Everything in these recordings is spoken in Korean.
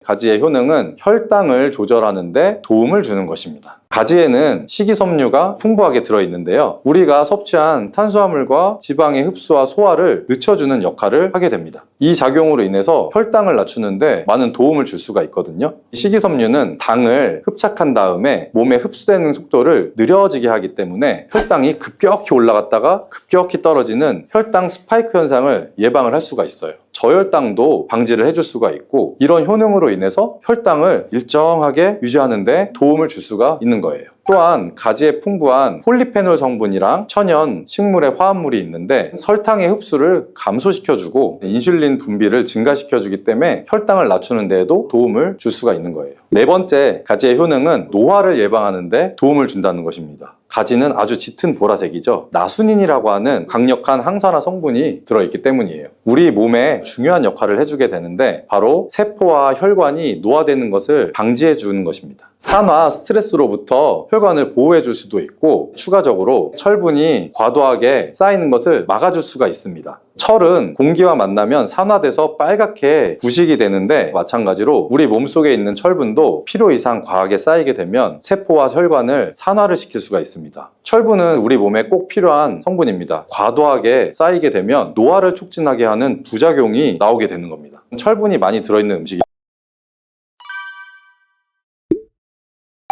가지의 효능은 혈당을 조절하는 데 도움을 주는 것입니다. 가지에는 식이섬유가 풍부하게 들어있는데요. 우리가 섭취한 탄수화물과 지방의 흡수와 소화를 늦춰주는 역할을 하게 됩니다. 이 작용으로 인해서 혈당을 낮추는데 많은 도움을 줄 수가 있거든요. 식이섬유는 당을 흡착한 다음에 몸에 흡수되는 속도를 느려지게 하기 때문에 혈당이 급격히 올라갔다가 급격히 떨어지는 혈당 스파이크 현상을 예방을 할 수가 있어요. 저혈당도 방지를 해줄 수가 있고, 이런 효능으로 인해서 혈당을 일정하게 유지하는 데 도움을 줄 수가 있는 거예요. 또한 가지에 풍부한 폴리페놀 성분이랑 천연 식물의 화합물이 있는데 설탕의 흡수를 감소시켜주고 인슐린 분비를 증가시켜주기 때문에 혈당을 낮추는 데에도 도움을 줄 수가 있는 거예요. 네 번째, 가지의 효능은 노화를 예방하는 데 도움을 준다는 것입니다. 가지는 아주 짙은 보라색이죠. 나수닌이라고 하는 강력한 항산화 성분이 들어있기 때문이에요. 우리 몸에 중요한 역할을 해주게 되는데 바로 세포와 혈관이 노화되는 것을 방지해 주는 것입니다. 산화 스트레스로부터 혈관을 보호해 줄 수도 있고, 추가적으로 철분이 과도하게 쌓이는 것을 막아줄 수가 있습니다. 철은 공기와 만나면 산화돼서 빨갛게 부식이 되는데, 마찬가지로 우리 몸속에 있는 철분도 필요 이상 과하게 쌓이게 되면 세포와 혈관을 산화를 시킬 수가 있습니다. 철분은 우리 몸에 꼭 필요한 성분입니다. 과도하게 쌓이게 되면 노화를 촉진하게 하는 부작용이 나오게 되는 겁니다. 철분이 많이 들어있는 음식이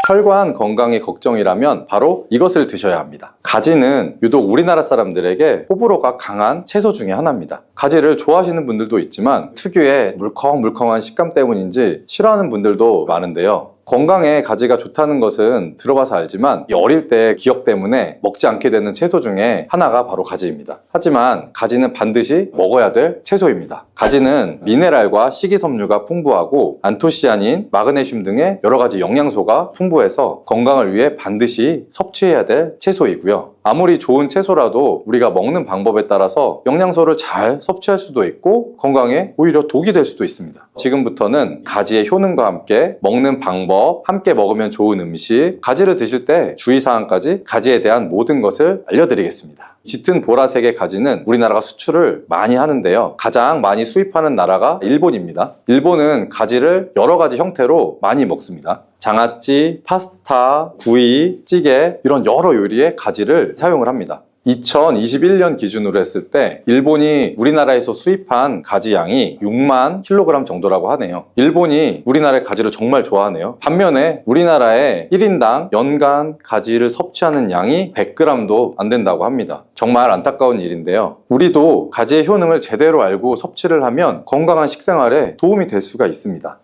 혈관 건강이 걱정이라면 바로 이것을 드셔야 합니다. 가지는 유독 우리나라 사람들에게 호불호가 강한 채소 중에 하나입니다. 가지를 좋아하시는 분들도 있지만 특유의 물컹물컹한 식감 때문인지 싫어하는 분들도 많은데요. 건강에 가지가 좋다는 것은 들어봐서 알지만 어릴 때 기억 때문에 먹지 않게 되는 채소 중에 하나가 바로 가지입니다. 하지만 가지는 반드시 먹어야 될 채소입니다. 가지는 미네랄과 식이섬유가 풍부하고 안토시아닌, 마그네슘 등의 여러 가지 영양소가 풍부해서 건강을 위해 반드시 섭취해야 될 채소이고요. 아무리 좋은 채소라도 우리가 먹는 방법에 따라서 영양소를 잘 섭취할 수도 있고 건강에 오히려 독이 될 수도 있습니다. 지금부터는 가지의 효능과 함께 먹는 방법, 함께 먹으면 좋은 음식, 가지를 드실 때 주의사항까지 가지에 대한 모든 것을 알려드리겠습니다. 짙은 보라색의 가지는 우리나라가 수출을 많이 하는데요. 가장 많이 수입하는 나라가 일본입니다. 일본은 가지를 여러 가지 형태로 많이 먹습니다. 장아찌, 파스타, 구이, 찌개 이런 여러 요리에 가지를 사용을 합니다. 2021년 기준으로 했을 때 일본이 우리나라에서 수입한 가지 양이 6만 킬로그램 정도라고 하네요. 일본이 우리나라의 가지를 정말 좋아하네요. 반면에 우리나라의 1인당 연간 가지를 섭취하는 양이 100g도 안 된다고 합니다. 정말 안타까운 일인데요. 우리도 가지의 효능을 제대로 알고 섭취를 하면 건강한 식생활에 도움이 될 수가 있습니다.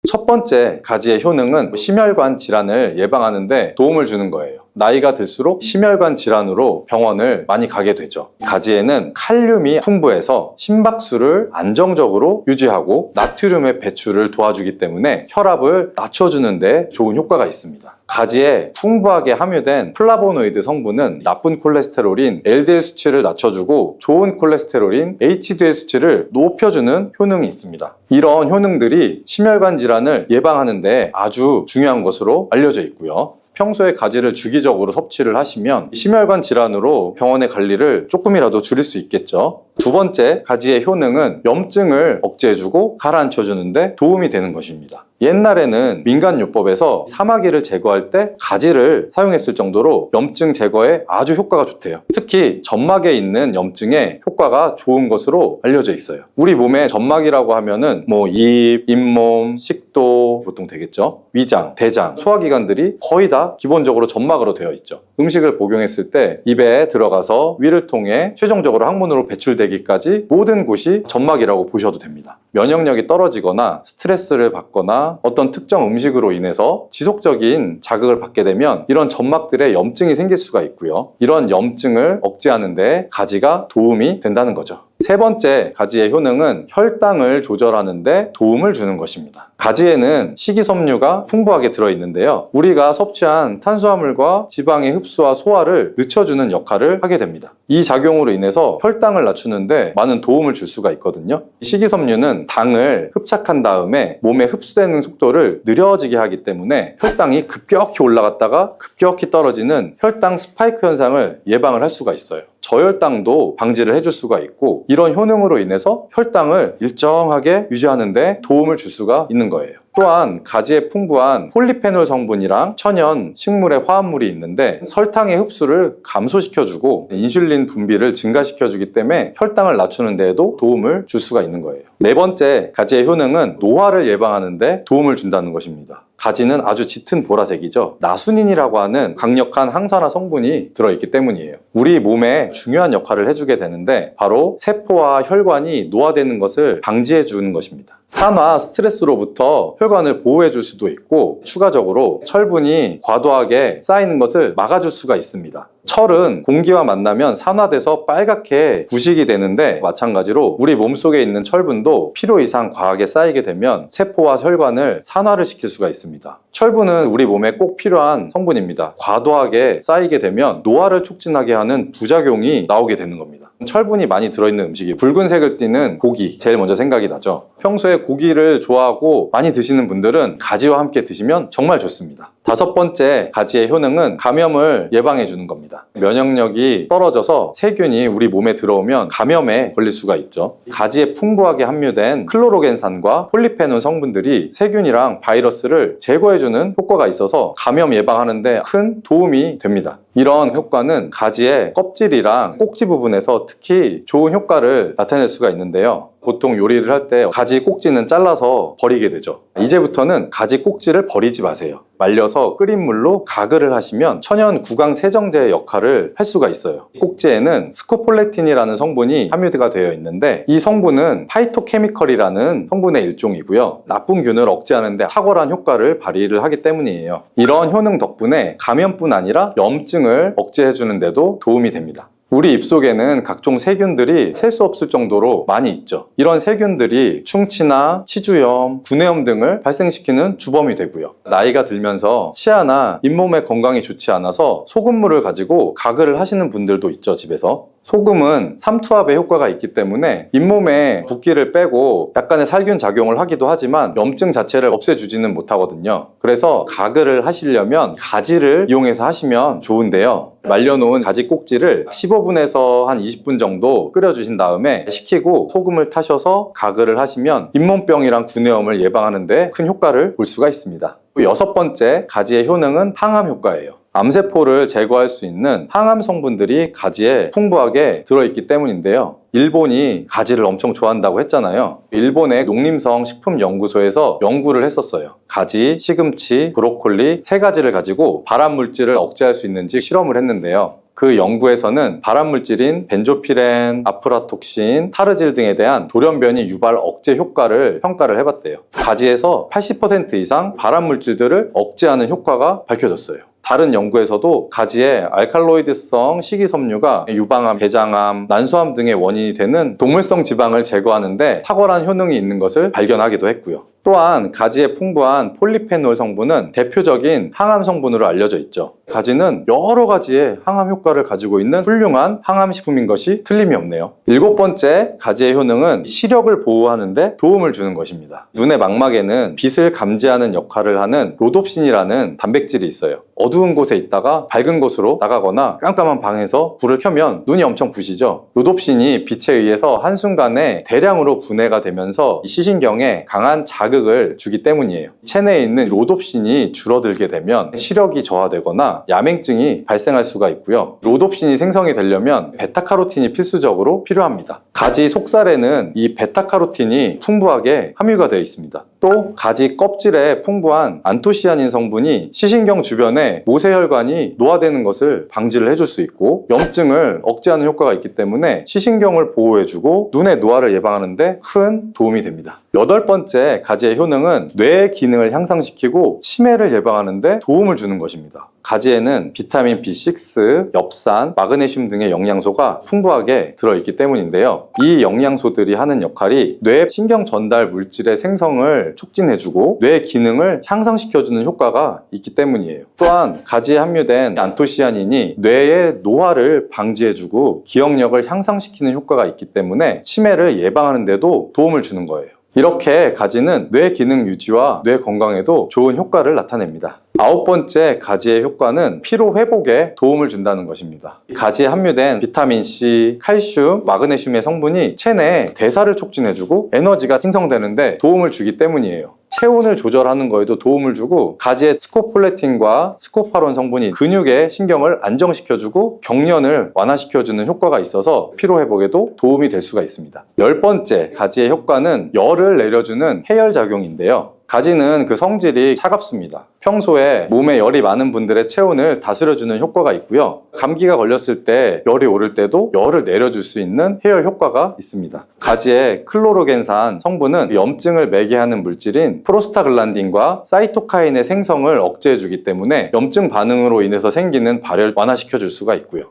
첫 번째, 가지의 효능은 심혈관 질환을 예방하는 데 도움을 주는 거예요. 나이가 들수록 심혈관 질환으로 병원을 많이 가게 되죠. 가지에는 칼륨이 풍부해서 심박수를 안정적으로 유지하고 나트륨의 배출을 도와주기 때문에 혈압을 낮춰주는 데 좋은 효과가 있습니다. 가지에 풍부하게 함유된 플라보노이드 성분은 나쁜 콜레스테롤인 LDL 수치를 낮춰주고 좋은 콜레스테롤인 HDL 수치를 높여주는 효능이 있습니다. 이런 효능들이 심혈관 질환을 예방하는 데 아주 중요한 것으로 알려져 있고요. 평소에 가지를 주기적으로 섭취를 하시면 심혈관 질환으로 병원에 갈 일을 조금이라도 줄일 수 있겠죠. 두 번째, 가지의 효능은 염증을 억제해주고 가라앉혀주는 데 도움이 되는 것입니다. 옛날에는 민간요법에서 사마귀를 제거할 때 가지를 사용했을 정도로 염증 제거에 아주 효과가 좋대요. 특히 점막에 있는 염증에 효과가 좋은 것으로 알려져 있어요. 우리 몸에 점막이라고 하면은 입, 잇몸, 식도 보통 되겠죠. 위장, 대장, 소화기관들이 거의 다 기본적으로 점막으로 되어 있죠. 음식을 복용했을 때 입에 들어가서 위를 통해 최종적으로 항문으로 배출되기까지 모든 곳이 점막이라고 보셔도 됩니다. 면역력이 떨어지거나 스트레스를 받거나 어떤 특정 음식으로 인해서 지속적인 자극을 받게 되면 이런 점막들에 염증이 생길 수가 있고요. 이런 염증을 억제하는 데 가지가 도움이 된다는 거죠. 세 번째, 가지의 효능은 혈당을 조절하는 데 도움을 주는 것입니다. 가지에는 식이섬유가 풍부하게 들어있는데요. 우리가 섭취한 탄수화물과 지방의 흡수와 소화를 늦춰주는 역할을 하게 됩니다. 이 작용으로 인해서 혈당을 낮추는데 많은 도움을 줄 수가 있거든요. 식이섬유는 당을 흡착한 다음에 몸에 흡수되는 속도를 느려지게 하기 때문에 혈당이 급격히 올라갔다가 급격히 떨어지는 혈당 스파이크 현상을 예방을 할 수가 있어요. 저혈당도 방지를 해줄 수가 있고, 이런 효능으로 인해서 혈당을 일정하게 유지하는 데 도움을 줄 수가 있는 거예요. 또한 가지에 풍부한 폴리페놀 성분이랑 천연 식물의 화합물이 있는데 설탕의 흡수를 감소시켜주고 인슐린 분비를 증가시켜주기 때문에 혈당을 낮추는 데에도 도움을 줄 수가 있는 거예요. 네 번째, 가지의 효능은 노화를 예방하는 데 도움을 준다는 것입니다. 가지는 아주 짙은 보라색이죠. 나수닌이라고 하는 강력한 항산화 성분이 들어있기 때문이에요. 우리 몸에 중요한 역할을 해주게 되는데 바로 세포와 혈관이 노화되는 것을 방지해 주는 것입니다. 산화, 스트레스로부터 혈관을 보호해 줄 수도 있고, 추가적으로 철분이 과도하게 쌓이는 것을 막아줄 수가 있습니다. 철은 공기와 만나면 산화돼서 빨갛게 부식이 되는데, 마찬가지로 우리 몸속에 있는 철분도 필요 이상 과하게 쌓이게 되면 세포와 혈관을 산화를 시킬 수가 있습니다. 철분은 우리 몸에 꼭 필요한 성분입니다. 과도하게 쌓이게 되면 노화를 촉진하게 하는 부작용이 나오게 되는 겁니다. 철분이 많이 들어있는 음식이 붉은색을 띠는 고기, 제일 먼저 생각이 나죠. 평소에 고기를 좋아하고 많이 드시는 분들은 가지와 함께 드시면 정말 좋습니다. 다섯 번째, 가지의 효능은 감염을 예방해 주는 겁니다. 면역력이 떨어져서 세균이 우리 몸에 들어오면 감염에 걸릴 수가 있죠. 가지에 풍부하게 함유된 클로로겐산과 폴리페놀 성분들이 세균이랑 바이러스를 제거해주는 효과가 있어서 감염 예방하는 데 큰 도움이 됩니다. 이런 효과는 가지의 껍질이랑 꼭지 부분에서 특히 좋은 효과를 나타낼 수가 있는데요. 보통 요리를 할 때 가지 꼭지는 잘라서 버리게 되죠. 이제부터는 가지 꼭지를 버리지 마세요. 말려서 끓인 물로 가글을 하시면 천연 구강 세정제의 역할을 할 수가 있어요. 꼭지에는 스코폴레틴이라는 성분이 함유가 되어 있는데, 이 성분은 파이토케미컬이라는 성분의 일종이고요. 나쁜 균을 억제하는 데 탁월한 효과를 발휘를 하기 때문이에요. 이런 효능 덕분에 감염뿐 아니라 염증을 억제해주는 데도 도움이 됩니다. 우리 입속에는 각종 세균들이 셀 수 없을 정도로 많이 있죠. 이런 세균들이 충치나 치주염, 구내염 등을 발생시키는 주범이 되고요. 나이가 들면서 치아나 잇몸의 건강이 좋지 않아서 소금물을 가지고 가글을 하시는 분들도 있죠, 집에서. 소금은 삼투압의 효과가 있기 때문에 잇몸에 붓기를 빼고 약간의 살균 작용을 하기도 하지만 염증 자체를 없애주지는 못하거든요. 그래서 가글을 하시려면 가지를 이용해서 하시면 좋은데요. 말려놓은 가지 꼭지를 15분에서 한 20분 정도 끓여주신 다음에 식히고 소금을 타셔서 가글을 하시면 잇몸병이랑 구내염을 예방하는 데 큰 효과를 볼 수가 있습니다. 여섯 번째, 가지의 효능은 항암 효과예요. 암세포를 제거할 수 있는 항암 성분들이 가지에 풍부하게 들어있기 때문인데요. 일본이 가지를 엄청 좋아한다고 했잖아요. 일본의 농림성 식품연구소에서 연구를 했었어요. 가지, 시금치, 브로콜리 세 가지를 가지고 발암물질을 억제할 수 있는지 실험을 했는데요. 그 연구에서는 발암물질인 벤조피렌, 아프라톡신, 타르질 등에 대한 돌연변이 유발 억제 효과를 평가를 해봤대요. 가지에서 80% 이상 발암물질들을 억제하는 효과가 밝혀졌어요. 다른 연구에서도 가지의 알칼로이드성 식이섬유가 유방암, 대장암, 난소암 등의 원인이 되는 동물성 지방을 제거하는 데 탁월한 효능이 있는 것을 발견하기도 했고요. 또한 가지에 풍부한 폴리페놀 성분은 대표적인 항암 성분으로 알려져 있죠. 가지는 여러 가지의 항암 효과를 가지고 있는 훌륭한 항암 식품인 것이 틀림이 없네요. 일곱 번째, 가지의 효능은 시력을 보호하는 데 도움을 주는 것입니다. 눈의 망막에는 빛을 감지하는 역할을 하는 로놉신이라는 단백질이 있어요. 어두운 곳에 있다가 밝은 곳으로 나가거나 깜깜한 방에서 불을 켜면 눈이 엄청 부시죠. 로놉신이 빛에 의해서 한순간에 대량으로 분해가 되면서 시신경에 강한 자극을 주기 때문이에요. 체내에 있는 로놉신이 줄어들게 되면 시력이 저하되거나 야맹증이 발생할 수가 있고요. 로놉신이 생성이 되려면 베타카로틴이 필수적으로 필요합니다. 가지 속살에는 이 베타카로틴이 풍부하게 함유가 되어 있습니다. 또 가지 껍질에 풍부한 안토시아닌 성분이 시신경 주변에 모세혈관이 노화되는 것을 방지를 해줄 수 있고 염증을 억제하는 효과가 있기 때문에 시신경을 보호해주고 눈의 노화를 예방하는 데 큰 도움이 됩니다. 여덟 번째, 가지의 효능은 뇌의 기능을 향상시키고 치매를 예방하는 데 도움을 주는 것입니다. 가지에는 비타민 B6, 엽산, 마그네슘 등의 영양소가 풍부하게 들어있기 때문인데요. 이 영양소들이 하는 역할이 뇌 신경 전달 물질의 생성을 촉진해주고 뇌의 기능을 향상시켜주는 효과가 있기 때문이에요. 또한 가지에 함유된 안토시아닌이 뇌의 노화를 방지해주고 기억력을 향상시키는 효과가 있기 때문에 치매를 예방하는 데도 도움을 주는 거예요. 이렇게 가지는 뇌 기능 유지와 뇌 건강에도 좋은 효과를 나타냅니다. 9번째 가지의 효과는 피로 회복에 도움을 준다는 것입니다. 가지에 함유된 비타민C, 칼슘, 마그네슘의 성분이 체내 대사를 촉진해주고 에너지가 생성되는데 도움을 주기 때문이에요. 체온을 조절하는 거에도 도움을 주고, 가지의 스코폴레틴과 스코파론 성분이 근육의 신경을 안정시켜주고 경련을 완화시켜주는 효과가 있어서 피로회복에도 도움이 될 수가 있습니다. 10번째 가지의 효과는 열을 내려주는 해열작용인데요. 가지는 그 성질이 차갑습니다. 평소에 몸에 열이 많은 분들의 체온을 다스려주는 효과가 있고요. 감기가 걸렸을 때 열이 오를 때도 열을 내려줄 수 있는 해열 효과가 있습니다. 가지의 클로로겐산 성분은 염증을 매개하는 물질인 프로스타글란딘과 사이토카인의 생성을 억제해주기 때문에 염증 반응으로 인해서 생기는 발열 완화시켜줄 수가 있고요.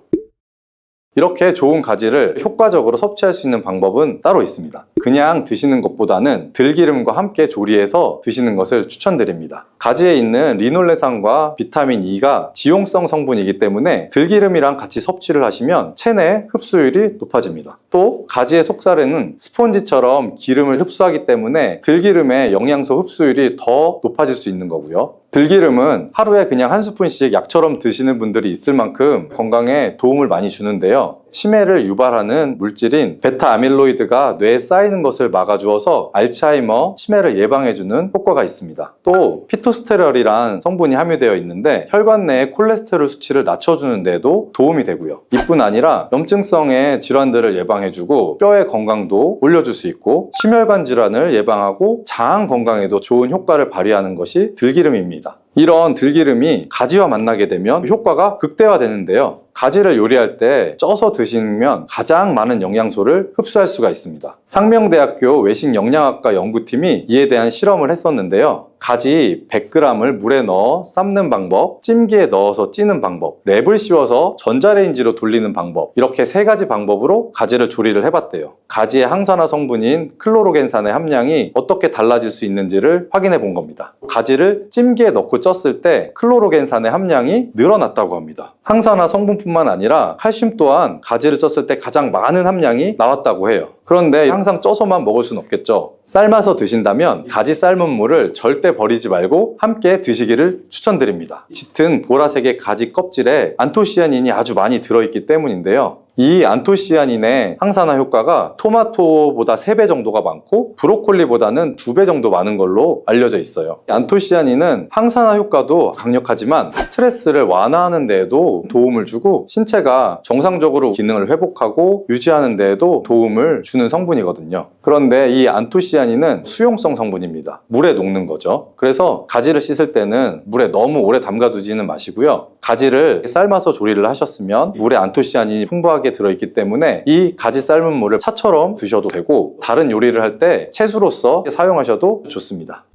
이렇게 좋은 가지를 효과적으로 섭취할 수 있는 방법은 따로 있습니다. 그냥 드시는 것보다는 들기름과 함께 조리해서 드시는 것을 추천드립니다. 가지에 있는 리놀레산과 비타민 E가 지용성 성분이기 때문에 들기름이랑 같이 섭취를 하시면 체내 흡수율이 높아집니다. 또 가지의 속살에는 스폰지처럼 기름을 흡수하기 때문에 들기름의 영양소 흡수율이 더 높아질 수 있는 거고요. 들기름은 하루에 그냥 한 스푼씩 약처럼 드시는 분들이 있을 만큼 건강에 도움을 많이 주는데요. 치매를 유발하는 물질인 베타 아밀로이드가 뇌에 쌓이는 것을 막아주어서 알츠하이머, 치매를 예방해주는 효과가 있습니다. 또 피토스테롤이란 성분이 함유되어 있는데 혈관 내의 콜레스테롤 수치를 낮춰주는 데에도 도움이 되고요. 이뿐 아니라 염증성의 질환들을 예방해주고 뼈의 건강도 올려줄 수 있고 심혈관 질환을 예방하고 장 건강에도 좋은 효과를 발휘하는 것이 들기름입니다. 이런 들기름이 가지와 만나게 되면 효과가 극대화되는데요. 가지를 요리할 때 쪄서 드시면 가장 많은 영양소를 흡수할 수가 있습니다. 상명대학교 외식영양학과 연구팀이 이에 대한 실험을 했었는데요. 가지 100g을 물에 넣어 삶는 방법, 찜기에 넣어서 찌는 방법, 랩을 씌워서 전자레인지로 돌리는 방법, 이렇게 3가지 방법으로 가지를 조리를 해봤대요. 가지의 항산화 성분인 클로로겐산의 함량이 어떻게 달라질 수 있는지를 확인해 본 겁니다. 가지를 찜기에 넣고 쪘을 때 클로로겐산의 함량이 늘어났다고 합니다. 항산화 성분뿐만 아니라 칼슘 또한 가지를 쪘을 때 가장 많은 함량이 나왔다고 해요. 그런데 항상 쪄서만 먹을 순 없겠죠. 삶아서 드신다면 가지 삶은 물을 절대 버리지 말고 함께 드시기를 추천드립니다. 짙은 보라색의 가지 껍질에 안토시아닌이 아주 많이 들어있기 때문인데요. 이 안토시아닌의 항산화 효과가 토마토보다 3배 정도가 많고 브로콜리보다는 2배 정도 많은 걸로 알려져 있어요. 안토시아닌은 항산화 효과도 강력하지만 스트레스를 완화하는 데에도 도움을 주고 신체가 정상적으로 기능을 회복하고 유지하는 데에도 도움을 주는 성분이거든요. 그런데 이 안토시아닌은 수용성 성분입니다. 물에 녹는 거죠. 그래서 가지를 씻을 때는 물에 너무 오래 담가두지는 마시고요. 가지를 삶아서 조리를 하셨으면 물에 안토시아닌이 풍부하게 들어있기 때문에 이 가지 삶은 물을 차처럼 드셔도 되고 다른 요리를 할 때 채소로서 사용하셔도 좋습니다.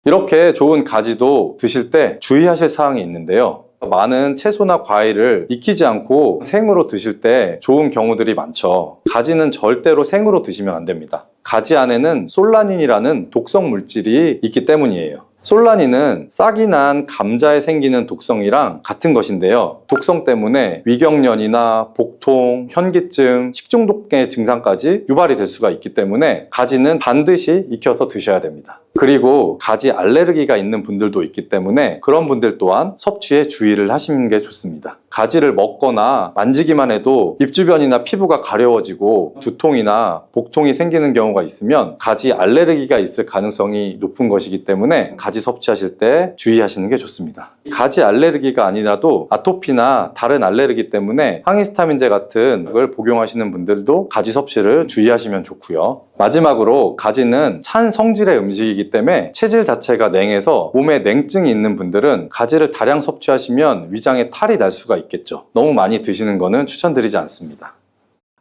이렇게 좋은 가지도 드실 때 주의하실 사항이 있는데요. 많은 채소나 과일을 익히지 않고 생으로 드실 때 좋은 경우들이 많죠. 가지는 절대로 생으로 드시면 안 됩니다. 가지 안에는 솔라닌이라는 독성 물질이 있기 때문이에요. 솔라닌은 싹이 난 감자에 생기는 독성이랑 같은 것인데요. 독성 때문에 위경련이나 복통, 현기증, 식중독의 증상까지 유발이 될 수가 있기 때문에 가지는 반드시 익혀서 드셔야 됩니다. 그리고 가지 알레르기가 있는 분들도 있기 때문에 그런 분들 또한 섭취에 주의를 하시는 게 좋습니다. 가지를 먹거나 만지기만 해도 입 주변이나 피부가 가려워지고 두통이나 복통이 생기는 경우가 있으면 가지 알레르기가 있을 가능성이 높은 것이기 때문에 가지 섭취하실 때 주의하시는 게 좋습니다. 가지 알레르기가 아니라도 아토피나 다른 알레르기 때문에 항히스타민제 같은 걸 복용하시는 분들도 가지 섭취를 주의하시면 좋고요. 마지막으로 가지는 찬 성질의 음식이기 때문에 체질 자체가 냉해서 몸에 냉증이 있는 분들은 가지를 다량 섭취하시면 위장에 탈이 날 수가 있겠죠. 너무 많이 드시는 거는 추천드리지 않습니다.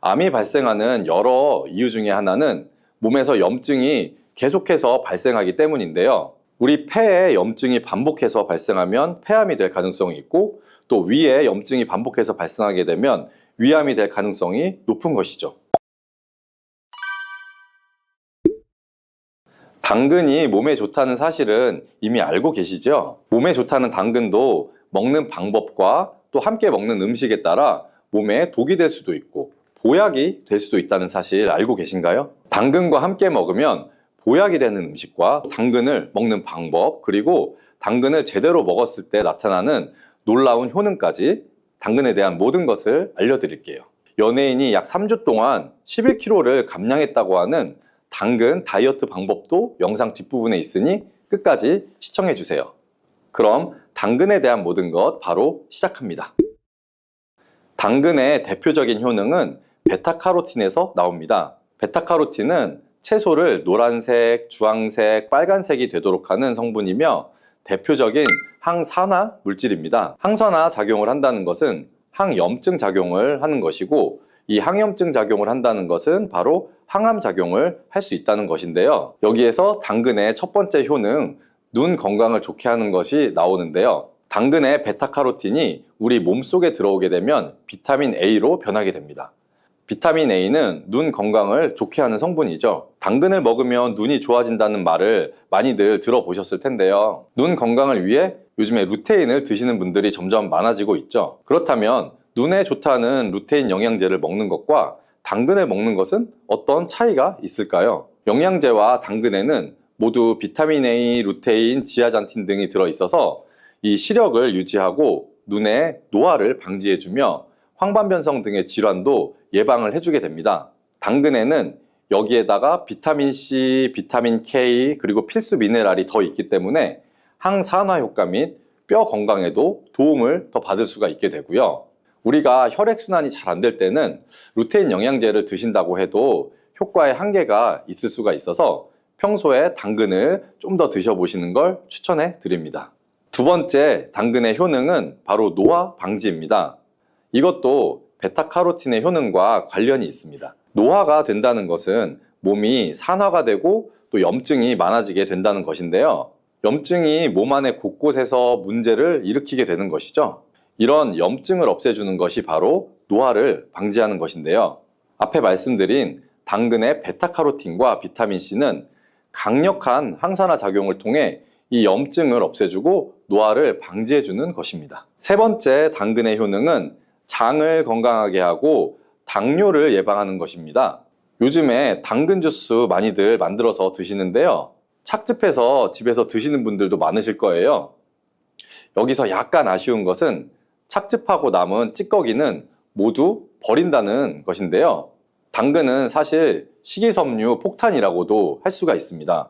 암이 발생하는 여러 이유 중에 하나는 몸에서 염증이 계속해서 발생하기 때문인데요. 우리 폐에 염증이 반복해서 발생하면 폐암이 될 가능성이 있고 또 위에 염증이 반복해서 발생하게 되면 위암이 될 가능성이 높은 것이죠. 당근이 몸에 좋다는 사실은 이미 알고 계시죠? 몸에 좋다는 당근도 먹는 방법과 또 함께 먹는 음식에 따라 몸에 독이 될 수도 있고 보약이 될 수도 있다는 사실 알고 계신가요? 당근과 함께 먹으면 보약이 되는 음식과 당근을 먹는 방법, 그리고 당근을 제대로 먹었을 때 나타나는 놀라운 효능까지 당근에 대한 모든 것을 알려드릴게요. 연예인이 약 3주 동안 11kg를 감량했다고 하는 당근 다이어트 방법도 영상 뒷부분에 있으니 끝까지 시청해주세요. 그럼 당근에 대한 모든 것 바로 시작합니다. 당근의 대표적인 효능은 베타카로틴에서 나옵니다. 베타카로틴은 채소를 노란색, 주황색, 빨간색이 되도록 하는 성분이며 대표적인 항산화 물질입니다. 항산화 작용을 한다는 것은 항염증 작용을 하는 것이고, 이 항염증 작용을 한다는 것은 바로 항암 작용을 할 수 있다는 것인데요. 여기에서 당근의 첫 번째 효능, 눈 건강을 좋게 하는 것이 나오는데요. 당근의 베타카로틴이 우리 몸속에 들어오게 되면 비타민 A로 변하게 됩니다. 비타민 A는 눈 건강을 좋게 하는 성분이죠. 당근을 먹으면 눈이 좋아진다는 말을 많이들 들어보셨을 텐데요. 눈 건강을 위해 요즘에 루테인을 드시는 분들이 점점 많아지고 있죠. 그렇다면 눈에 좋다는 루테인 영양제를 먹는 것과 당근을 먹는 것은 어떤 차이가 있을까요? 영양제와 당근에는 모두 비타민 A, 루테인, 지아잔틴 등이 들어있어서 이 시력을 유지하고 눈의 노화를 방지해주며 황반변성 등의 질환도 예방을 해주게 됩니다. 당근에는 여기에다가 비타민 C, 비타민 K, 그리고 필수 미네랄이 더 있기 때문에 항산화 효과 및 뼈 건강에도 도움을 더 받을 수가 있게 되고요. 우리가 혈액순환이 잘 안 될 때는 루테인 영양제를 드신다고 해도 효과에 한계가 있을 수가 있어서 평소에 당근을 좀 더 드셔보시는 걸 추천해 드립니다. 두 번째 당근의 효능은 바로 노화 방지입니다. 이것도 베타카로틴의 효능과 관련이 있습니다. 노화가 된다는 것은 몸이 산화가 되고 또 염증이 많아지게 된다는 것인데요. 염증이 몸 안의 곳곳에서 문제를 일으키게 되는 것이죠. 이런 염증을 없애주는 것이 바로 노화를 방지하는 것인데요. 앞에 말씀드린 당근의 베타카로틴과 비타민C는 강력한 항산화 작용을 통해 이 염증을 없애주고 노화를 방지해주는 것입니다. 세 번째 당근의 효능은 장을 건강하게 하고 당뇨를 예방하는 것입니다. 요즘에 당근 주스 많이들 만들어서 드시는데요. 착즙해서 집에서 드시는 분들도 많으실 거예요. 여기서 약간 아쉬운 것은 착즙하고 남은 찌꺼기는 모두 버린다는 것인데요. 당근은 사실 식이섬유 폭탄이라고도 할 수가 있습니다.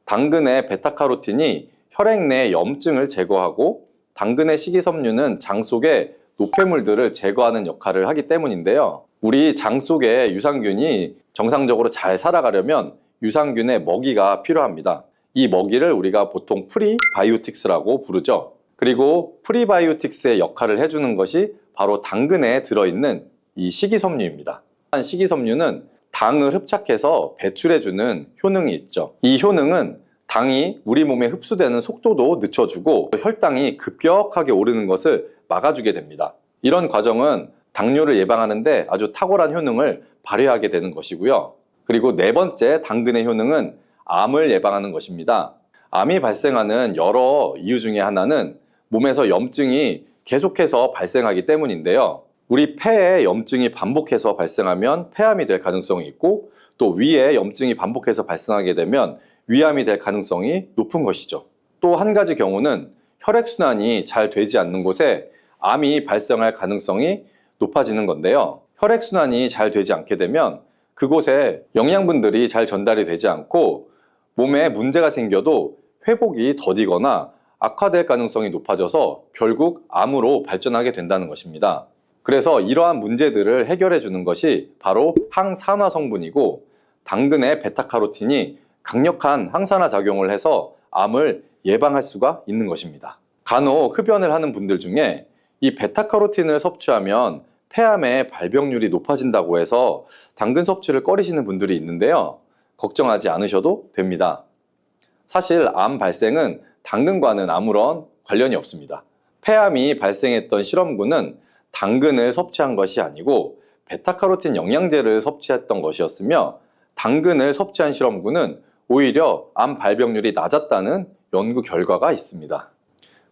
당근의 베타카로틴이 혈액 내 염증을 제거하고 당근의 식이섬유는 장 속에 노폐물들을 제거하는 역할을 하기 때문인데요. 우리 장 속에 유산균이 정상적으로 잘 살아가려면 유산균의 먹이가 필요합니다. 이 먹이를 우리가 보통 프리바이오틱스라고 부르죠. 그리고 프리바이오틱스의 역할을 해주는 것이 바로 당근에 들어있는 이 식이섬유입니다. 식이섬유는 당을 흡착해서 배출해주는 효능이 있죠. 이 효능은 당이 우리 몸에 흡수되는 속도도 늦춰주고 혈당이 급격하게 오르는 것을 막아주게 됩니다. 이런 과정은 당뇨를 예방하는데 아주 탁월한 효능을 발휘하게 되는 것이고요. 그리고 네 번째 당근의 효능은 암을 예방하는 것입니다. 암이 발생하는 여러 이유 중에 하나는 몸에서 염증이 계속해서 발생하기 때문인데요. 우리 폐에 염증이 반복해서 발생하면 폐암이 될 가능성이 있고, 또 위에 염증이 반복해서 발생하게 되면 위암이 될 가능성이 높은 것이죠. 또 한 가지 경우는 혈액순환이 잘 되지 않는 곳에 암이 발생할 가능성이 높아지는 건데요. 혈액순환이 잘 되지 않게 되면 그곳에 영양분들이 잘 전달이 되지 않고 몸에 문제가 생겨도 회복이 더디거나 악화될 가능성이 높아져서 결국 암으로 발전하게 된다는 것입니다. 그래서 이러한 문제들을 해결해 주는 것이 바로 항산화 성분이고, 당근의 베타카로틴이 강력한 항산화 작용을 해서 암을 예방할 수가 있는 것입니다. 간혹 흡연을 하는 분들 중에 이 베타카로틴을 섭취하면 폐암의 발병률이 높아진다고 해서 당근 섭취를 꺼리시는 분들이 있는데요. 걱정하지 않으셔도 됩니다. 사실 암 발생은 당근과는 아무런 관련이 없습니다. 폐암이 발생했던 실험군은 당근을 섭취한 것이 아니고 베타카로틴 영양제를 섭취했던 것이었으며, 당근을 섭취한 실험군은 오히려 암 발병률이 낮았다는 연구 결과가 있습니다.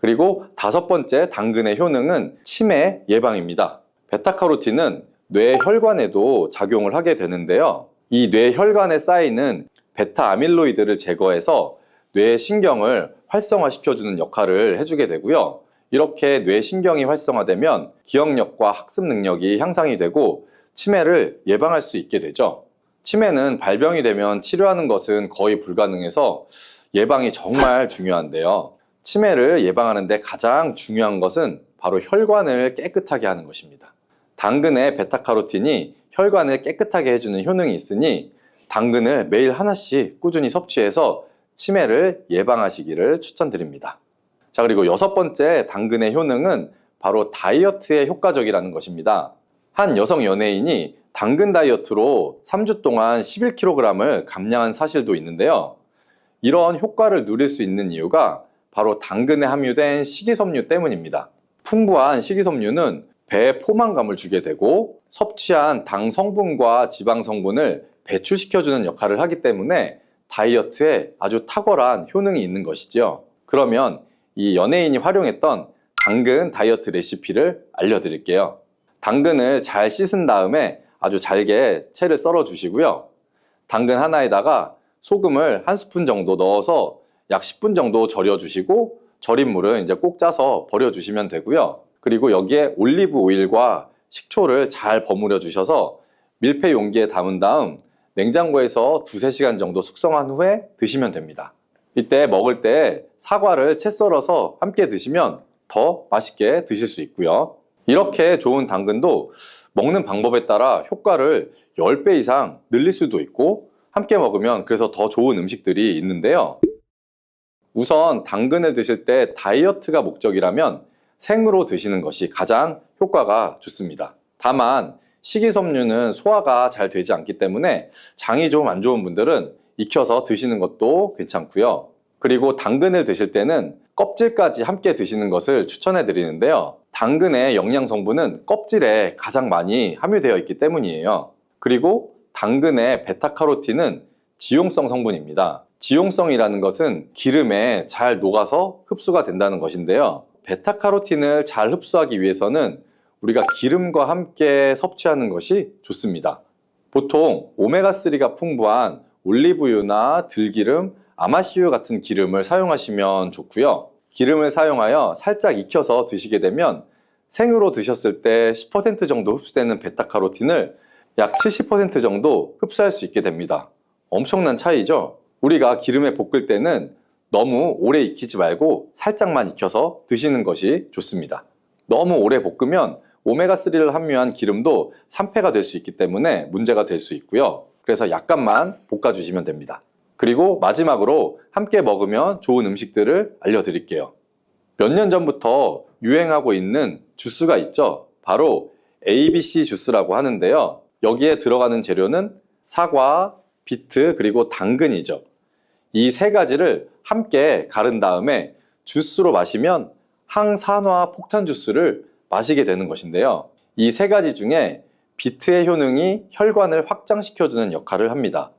그리고 다섯 번째 당근의 효능은 치매 예방입니다. 베타카로틴은 뇌 혈관에도 작용을 하게 되는데요. 이 뇌 혈관에 쌓이는 베타 아밀로이드를 제거해서 뇌의 신경을 활성화시켜주는 역할을 해주게 되고요. 이렇게 뇌신경이 활성화되면 기억력과 학습 능력이 향상이 되고 치매를 예방할 수 있게 되죠. 치매는 발병이 되면 치료하는 것은 거의 불가능해서 예방이 정말 중요한데요. 치매를 예방하는 데 가장 중요한 것은 바로 혈관을 깨끗하게 하는 것입니다. 당근의 베타카로틴이 혈관을 깨끗하게 해주는 효능이 있으니 당근을 매일 하나씩 꾸준히 섭취해서 치매를 예방하시기를 추천드립니다. 자, 그리고 6번째 당근의 효능은 바로 다이어트에 효과적이라는 것입니다. 한 여성 연예인이 당근 다이어트로 3주 동안 11kg을 감량한 사실도 있는데요. 이런 효과를 누릴 수 있는 이유가 바로 당근에 함유된 식이섬유 때문입니다. 풍부한 식이섬유는 배에 포만감을 주게 되고 섭취한 당 성분과 지방 성분을 배출시켜주는 역할을 하기 때문에 다이어트에 아주 탁월한 효능이 있는 것이죠. 그러면 이 연예인이 활용했던 당근 다이어트 레시피를 알려드릴게요. 당근을 잘 씻은 다음에 아주 잘게 채를 썰어 주시고요. 당근 하나에다가 소금을 1스푼 정도 넣어서 약 10분 정도 절여 주시고 절인 물은 이제 꼭 짜서 버려 주시면 되고요. 그리고 여기에 올리브 오일과 식초를 잘 버무려 주셔서 밀폐 용기에 담은 다음 냉장고에서 2~3시간 정도 숙성한 후에 드시면 됩니다. 이때 먹을 때 사과를 채 썰어서 함께 드시면 더 맛있게 드실 수 있고요. 이렇게 좋은 당근도 먹는 방법에 따라 효과를 10배 이상 늘릴 수도 있고 함께 먹으면 그래서 더 좋은 음식들이 있는데요. 우선 당근을 드실 때 다이어트가 목적이라면 생으로 드시는 것이 가장 효과가 좋습니다. 다만 식이섬유는 소화가 잘 되지 않기 때문에 장이 좀 안 좋은 분들은 익혀서 드시는 것도 괜찮고요. 그리고 당근을 드실 때는 껍질까지 함께 드시는 것을 추천해 드리는데요. 당근의 영양 성분은 껍질에 가장 많이 함유되어 있기 때문이에요. 그리고 당근의 베타카로틴은 지용성 성분입니다. 지용성이라는 것은 기름에 잘 녹아서 흡수가 된다는 것인데요. 베타카로틴을 잘 흡수하기 위해서는 우리가 기름과 함께 섭취하는 것이 좋습니다. 보통 오메가3가 풍부한 올리브유나 들기름, 아마씨유 같은 기름을 사용하시면 좋고요. 기름을 사용하여 살짝 익혀서 드시게 되면 생으로 드셨을 때 10% 정도 흡수되는 베타카로틴을 약 70% 정도 흡수할 수 있게 됩니다. 엄청난 차이죠? 우리가 기름에 볶을 때는 너무 오래 익히지 말고 살짝만 익혀서 드시는 것이 좋습니다. 너무 오래 볶으면 오메가3를 함유한 기름도 산패가 될 수 있기 때문에 문제가 될 수 있고요. 그래서 약간만 볶아주시면 됩니다. 그리고 마지막으로 함께 먹으면 좋은 음식들을 알려드릴게요. 몇 년 전부터 유행하고 있는 주스가 있죠. 바로 ABC 주스라고 하는데요. 여기에 들어가는 재료는 사과, 비트, 그리고 당근이죠. 이 세 가지를 함께 갈은 다음에 주스로 마시면 항산화 폭탄 주스를 마시게 되는 것인데요. 이 세 가지 중에 비트의 효능이 혈관을 확장시켜주는 역할을 합니다.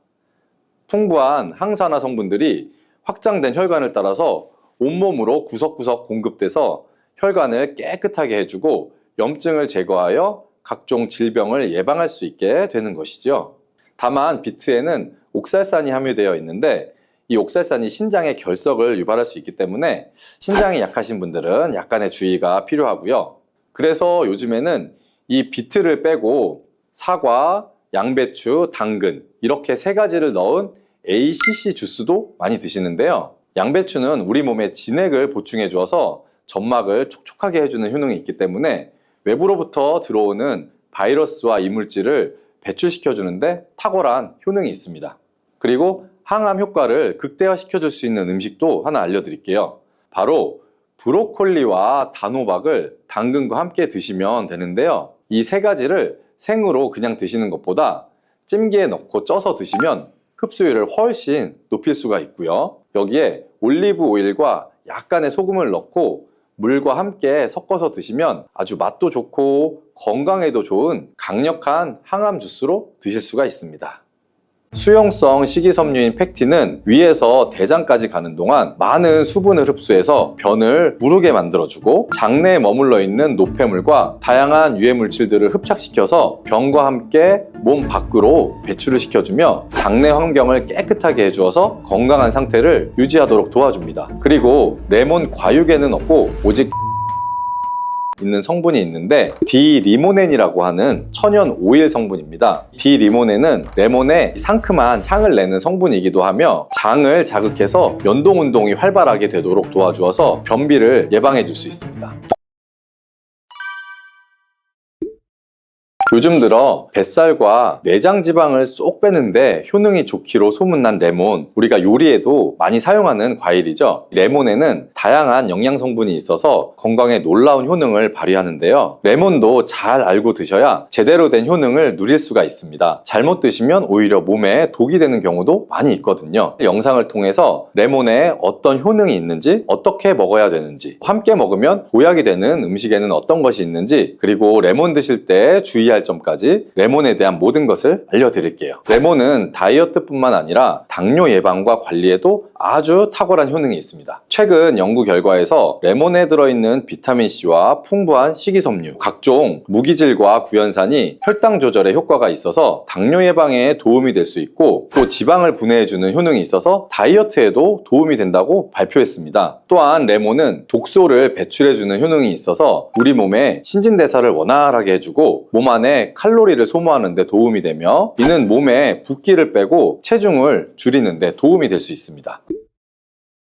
풍부한 항산화 성분들이 확장된 혈관을 따라서 온몸으로 구석구석 공급돼서 혈관을 깨끗하게 해주고 염증을 제거하여 각종 질병을 예방할 수 있게 되는 것이죠. 다만 비트에는 옥살산이 함유되어 있는데 이 옥살산이 신장의 결석을 유발할 수 있기 때문에 신장이 약하신 분들은 약간의 주의가 필요하고요. 그래서 요즘에는 이 비트를 빼고 사과, 양배추, 당근 이렇게 세 가지를 넣은 ACC 주스도 많이 드시는데요. 양배추는 우리 몸에 진액을 보충해 주어서 점막을 촉촉하게 해주는 효능이 있기 때문에 외부로부터 들어오는 바이러스와 이물질을 배출시켜 주는데 탁월한 효능이 있습니다. 그리고 항암 효과를 극대화시켜 줄 수 있는 음식도 하나 알려드릴게요. 바로 브로콜리와 단호박을 당근과 함께 드시면 되는데요. 이 세 가지를 생으로 그냥 드시는 것보다 찜기에 넣고 쪄서 드시면 흡수율을 훨씬 높일 수가 있고요. 여기에 올리브 오일과 약간의 소금을 넣고 물과 함께 섞어서 드시면 아주 맛도 좋고 건강에도 좋은 강력한 항암 주스로 드실 수가 있습니다. 수용성 식이섬유인 팩틴은 위에서 대장까지 가는 동안 많은 수분을 흡수해서 변을 무르게 만들어주고 장내에 머물러 있는 노폐물과 다양한 유해 물질들을 흡착시켜서 변과 함께 몸 밖으로 배출을 시켜주며 장내 환경을 깨끗하게 해주어서 건강한 상태를 유지하도록 도와줍니다. 그리고 레몬 과육에는 없고 오직 있는 성분이 있는데 디리모넨이라고 하는 천연 오일 성분입니다. 디리모넨은 레몬의 상큼한 향을 내는 성분이기도 하며 장을 자극해서 연동 운동이 활발하게 되도록 도와주어서 변비를 예방해 줄 수 있습니다. 요즘 들어 뱃살과 내장 지방을 쏙 빼는데 효능이 좋기로 소문난 레몬, 우리가 요리에도 많이 사용하는 과일이죠. 레몬에는 다양한 영양 성분이 있어서 건강에 놀라운 효능을 발휘하는데요. 레몬도 잘 알고 드셔야 제대로 된 효능을 누릴 수가 있습니다. 잘못 드시면 오히려 몸에 독이 되는 경우도 많이 있거든요. 영상을 통해서 레몬에 어떤 효능이 있는지, 어떻게 먹어야 되는지, 함께 먹으면 보약이 되는 음식에는 어떤 것이 있는지, 그리고 레몬 드실 때 주의할 점까지 레몬에 대한 모든 것을 알려드릴게요. 레몬은 다이어트뿐만 아니라 당뇨 예방과 관리에도 아주 탁월한 효능이 있습니다. 최근 연구 결과에서 레몬에 들어있는 비타민C와 풍부한 식이섬유, 각종 무기질과 구연산이 혈당 조절에 효과가 있어서 당뇨 예방에 도움이 될 수 있고 또 지방을 분해해주는 효능이 있어서 다이어트에도 도움이 된다고 발표했습니다. 또한 레몬은 독소를 배출해주는 효능이 있어서 우리 몸의 신진대사를 원활하게 해주고 몸 안에 칼로리를 소모하는 데 도움이 되며 이는 몸에 붓기를 빼고 체중을 줄이는 데 도움이 될 수 있습니다.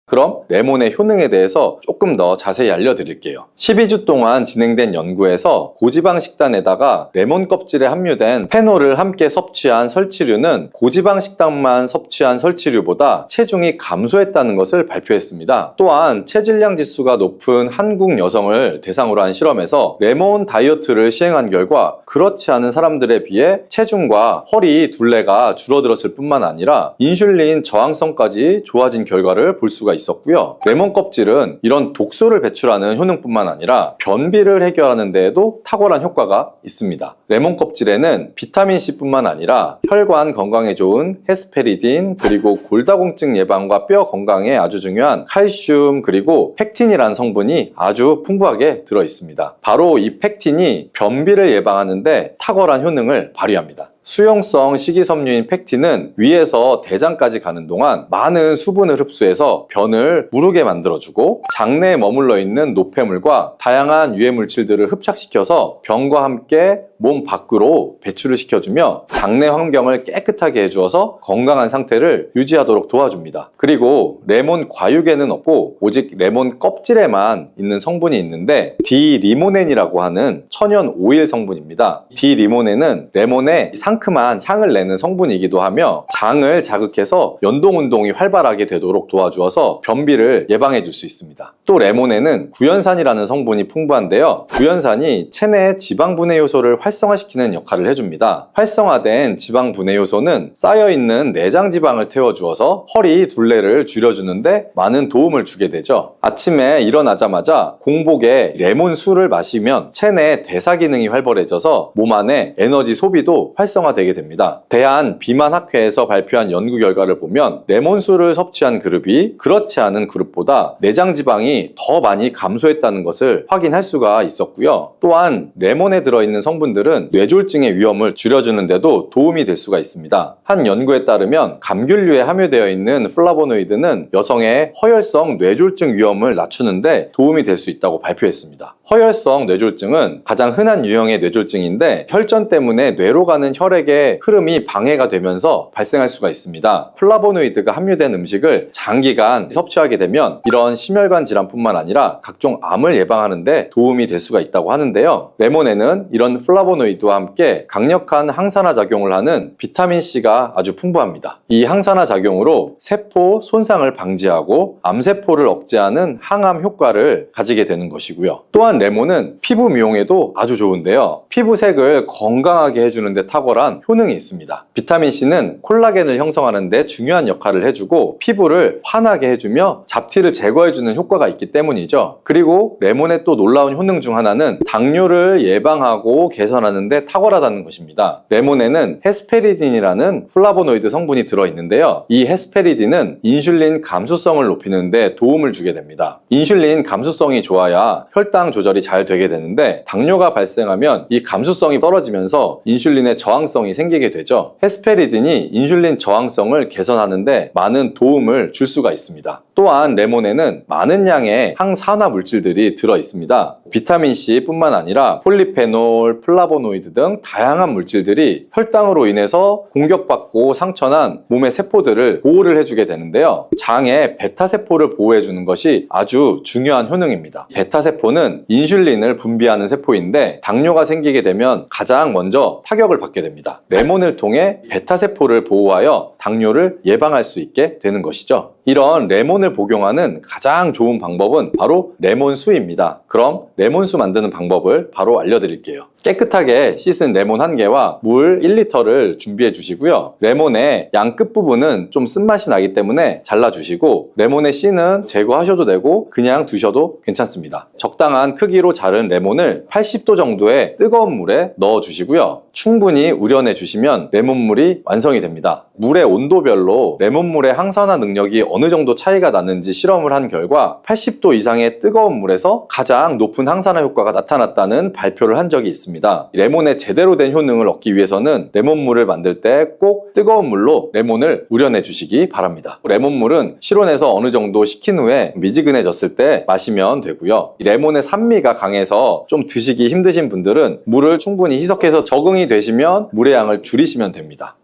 그럼 레몬의 효능에 대해서 조금 더 자세히 알려드릴게요. 12주 동안 진행된 연구에서 고지방 식단에다가 레몬 껍질에 함유된 페놀을 함께 섭취한 설치류는 고지방 식단만 섭취한 설치류보다 체중이 감소했다는 것을 발표했습니다. 또한 체질량 지수가 높은 한국 여성을 대상으로 한 실험에서 레몬 다이어트를 시행한 결과 그렇지 않은 사람들에 비해 체중과 허리 둘레가 줄어들었을 뿐만 아니라 인슐린 저항성까지 좋아진 결과를 볼 수가 있었고요. 레몬 껍질은 이런 독소를 배출하는 효능뿐만 아니라 변비를 해결하는 데에도 탁월한 효과가 있습니다. 레몬 껍질에는 비타민C 뿐만 아니라 혈관 건강에 좋은 헤스페리딘, 그리고 골다공증 예방과 뼈 건강에 아주 중요한 칼슘, 그리고 팩틴이라는 성분이 아주 풍부하게 들어 있습니다. 바로 이 팩틴이 변비를 예방하는데 탁월한 효능을 발휘합니다. 수용성 식이섬유인 팩틴은 위에서 대장까지 가는 동안 많은 수분을 흡수해서 변을 무르게 만들어주고 장내에 머물러 있는 노폐물과 다양한 유해 물질들을 흡착시켜서 변과 함께 몸 밖으로 배출을 시켜주며 장내 환경을 깨끗하게 해주어서 건강한 상태를 유지하도록 도와줍니다. 그리고 레몬 과육에는 없고 오직 레몬 껍질에만 있는 성분이 있는데 디리모넨이라고 하는 천연 오일 성분입니다. 디리모넨은 레몬의 상큼한 향을 내는 성분이기도 하며 장을 자극해서 연동 운동이 활발하게 되도록 도와주어서 변비를 예방해 줄 수 있습니다. 또 레몬에는 구연산이라는 성분이 풍부한데요. 구연산이 체내 지방 분해 요소를 활성화시키는 역할을 해줍니다. 활성화된 지방 분해 요소는 쌓여있는 내장 지방을 태워주어서 허리 둘레를 줄여주는데 많은 도움을 주게 되죠. 아침에 일어나자마자 공복에 레몬 술을 마시면 체내 대사 기능이 활발해져서 몸 안에 에너지 소비도 활성화되게 됩니다. 대한비만학회에서 발표한 연구 결과를 보면 레몬술을 섭취한 그룹이 그렇지 않은 그룹보다 내장 지방이 더 많이 감소했다는 것을 확인할 수가 있었고요. 또한 레몬에 들어있는 성분들은 뇌졸중의 위험을 줄여주는 데도 도움이 될 수가 있습니다. 한 연구에 따르면 감귤류에 함유되어 있는 플라보노이드는 여성의 허혈성 뇌졸중 위험을 낮추는데 도움이 될 수 있다고 발표했습니다. 허혈성 뇌졸중은 가장 흔한 유형의 뇌졸중인데 혈전 때문에 뇌로 가는 혈액의 흐름이 방해가 되면서 발생할 수가 있습니다. 플라보노이드가 함유된 음식을 장기간 섭취하게 되면 이런 심혈관 질환뿐만 아니라 각종 암을 예방하는 데 도움이 될 수가 있다고 하는데요. 레몬에는 이런 플라보노이드와 함께 강력한 항산화 작용을 하는 비타민C가 아주 풍부합니다. 이 항산화 작용으로 세포 손상을 방지하고 암세포를 억제하는 항암 효과를 가지게 되는 것이고요. 또한 레몬은 피부 미용에도 아주 좋은데요. 피부색을 건강하게 해주는 데 탁월한 효능이 있습니다. 비타민C는 콜라겐을 형성하는 데 중요한 역할을 해주고 피부를 환하게 해주며 잡티를 제거해주는 효과가 있기 있기 때문이죠. 그리고 레몬의 또 놀라운 효능 중 하나는 당뇨를 예방하고 개선하는 데 탁월하다는 것입니다. 레몬에는 헤스페리딘이라는 플라보노이드 성분이 들어있는데요. 이 헤스페리딘은 인슐린 감수성을 높이는 데 도움을 주게 됩니다. 인슐린 감수성이 좋아야 혈당 조절이 잘 되게 되는데 당뇨가 발생하면 이 감수성이 떨어지면서 인슐린의 저항성이 생기게 되죠. 헤스페리딘이 인슐린 저항성을 개선하는데 많은 도움을 줄 수가 있습니다. 또한 레몬에는 많은 양의 항산화 물질들이 들어 있습니다. 비타민C 뿐만 아니라 폴리페놀, 플라보노이드 등 다양한 물질들이 혈당으로 인해서 공격받고 상처난 몸의 세포들을 보호를 해주게 되는데요. 장의 베타세포를 보호해주는 것이 아주 중요한 효능입니다. 베타세포는 인슐린을 분비하는 세포인데 당뇨가 생기게 되면 가장 먼저 타격을 받게 됩니다. 레몬을 통해 베타세포를 보호하여 당뇨를 예방할 수 있게 되는 것이죠. 이런 레몬을 복용하는 가장 좋은 방법은 바로 레몬수입니다. 그럼 레몬수 만드는 방법을 바로 알려드릴게요. 깨끗하게 씻은 레몬 1개와 물 1리터를 준비해 주시고요. 레몬의 양 끝부분은 좀 쓴맛이 나기 때문에 잘라주시고 레몬의 씨는 제거하셔도 되고 그냥 두셔도 괜찮습니다. 적당한 크기로 자른 레몬을 80도 정도의 뜨거운 물에 넣어 주시고요. 충분히 우려내 주시면 레몬물이 완성이 됩니다. 물의 온도별로 레몬물의 항산화 능력이 어느 정도 차이가 나는지 실험을 한 결과 80도 이상의 뜨거운 물에서 가장 높은 항산화 효과가 나타났다는 발표를 한 적이 있습니다. 레몬의 제대로 된 효능을 얻기 위해서는 레몬물을 만들 때 꼭 뜨거운 물로 레몬을 우려내 주시기 바랍니다. 레몬물은 실온에서 어느 정도 식힌 후에 미지근해졌을 때 마시면 되고요. 레몬의 산미가 강해서 좀 드시기 힘드신 분들은 물을 충분히 희석해서 적응이 되시면 물의 양을 줄이시면 됩니다.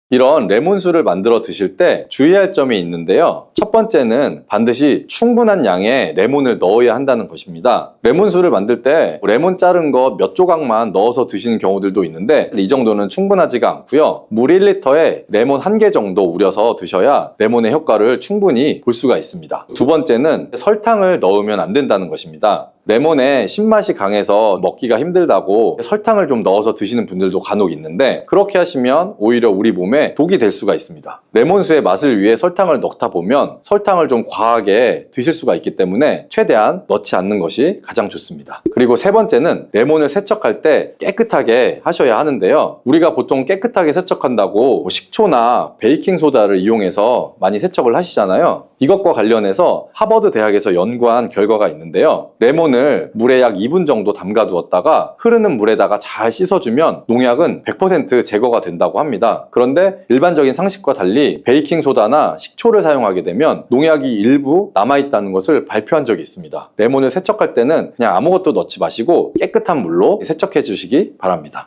이런 레몬수를 만들어 드실 때 주의할 점이 있는데요. 첫 번째는 반드시 충분한 양의 레몬을 넣어야 한다는 것입니다. 레몬수를 만들 때 레몬 자른 거 몇 조각만 넣어서 드시는 경우들도 있는데 이 정도는 충분하지가 않고요. 물 1리터에 레몬 1개 정도 우려서 드셔야 레몬의 효과를 충분히 볼 수가 있습니다. 두 번째는 설탕을 넣으면 안 된다는 것입니다. 레몬의 신맛이 강해서 먹기가 힘들다고 설탕을 좀 넣어서 드시는 분들도 간혹 있는데 그렇게 하시면 오히려 우리 몸에 독이 될 수가 있습니다. 레몬수의 맛을 위해 설탕을 넣다 보면 설탕을 좀 과하게 드실 수가 있기 때문에 최대한 넣지 않는 것이 가장 좋습니다. 그리고 세 번째는 레몬을 세척할 때 깨끗하게 하셔야 하는데요. 우리가 보통 깨끗하게 세척한다고 식초나 베이킹소다를 이용해서 많이 세척을 하시잖아요. 이것과 관련해서 하버드 대학에서 연구한 결과가 있는데요. 레몬을 물에 약 2분 정도 담가 두었다가 흐르는 물에다가 잘 씻어주면 농약은 100% 제거가 된다고 합니다. 그런데 일반적인 상식과 달리 베이킹소다나 식초를 사용하게 되면 농약이 일부 남아있다는 것을 발표한 적이 있습니다. 레몬을 세척할 때는 그냥 아무것도 넣지 마시고 깨끗한 물로 세척해 주시기 바랍니다.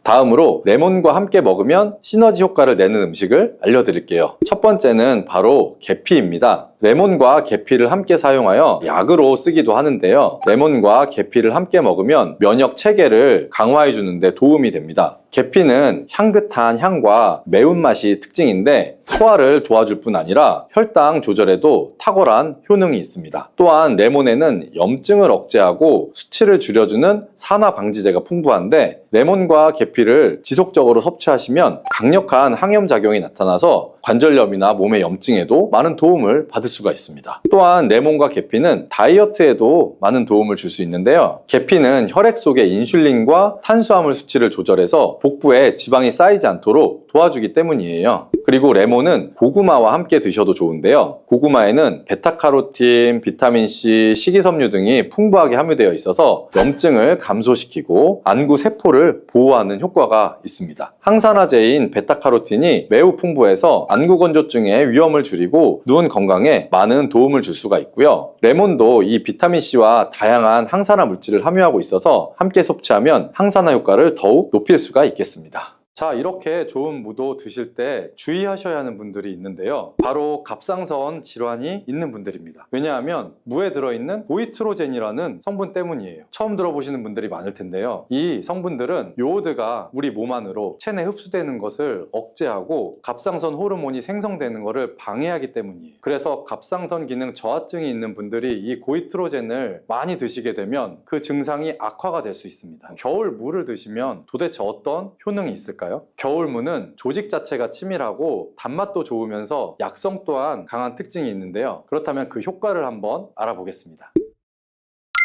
다음으로 레몬과 함께 먹으면 시너지 효과를 내는 음식을 알려드릴게요. 첫 번째는 바로 계피입니다. 레몬과 계피를 함께 사용하여 약으로 쓰기도 하는데요. 레몬과 계피를 함께 먹으면 면역 체계를 강화해 주는데 도움이 됩니다. 계피는 향긋한 향과 매운맛이 특징인데 소화를 도와줄 뿐 아니라 혈당 조절에도 탁월한 효능이 있습니다. 또한 레몬에는 염증을 억제하고 수치를 줄여주는 산화 방지제가 풍부한데 레몬과 계피를 지속적으로 섭취하시면 강력한 항염작용이 나타나서 관절염이나 몸의 염증에도 많은 도움을 받을 수가 있습니다. 또한 레몬과 계피는 다이어트에도 많은 도움을 줄 수 있는데요. 계피는 혈액 속의 인슐린과 탄수화물 수치를 조절해서 복부에 지방이 쌓이지 않도록 도와주기 때문이에요. 그리고 레몬은 고구마와 함께 드셔도 좋은데요. 고구마에는 베타카로틴, 비타민C, 식이섬유 등이 풍부하게 함유되어 있어서 염증을 감소시키고 안구 세포를 보호하는 효과가 있습니다. 항산화제인 베타카로틴이 매우 풍부해서 안구 건조증의 위험을 줄이고 눈 건강에 많은 도움을 줄 수가 있고요. 레몬도 이 비타민C와 다양한 항산화 물질을 함유하고 있어서 함께 섭취하면 항산화 효과를 더욱 높일 수가 있겠습니다. 자, 이렇게 좋은 무도 드실 때 주의하셔야 하는 분들이 있는데요. 바로 갑상선 질환이 있는 분들입니다. 왜냐하면 무에 들어있는 고이트로젠이라는 성분 때문이에요. 처음 들어보시는 분들이 많을 텐데요. 이 성분들은 요오드가 우리 몸 안으로 체내 흡수되는 것을 억제하고 갑상선 호르몬이 생성되는 것을 방해하기 때문이에요. 그래서 갑상선 기능 저하증이 있는 분들이 이 고이트로젠을 많이 드시게 되면 그 증상이 악화가 될 수 있습니다. 겨울 무를 드시면 도대체 어떤 효능이 있을까요? 있을까요? 겨울무는 조직 자체가 치밀하고 단맛도 좋으면서 약성 또한 강한 특징이 있는데요. 그렇다면 그 효과를 한번 알아보겠습니다.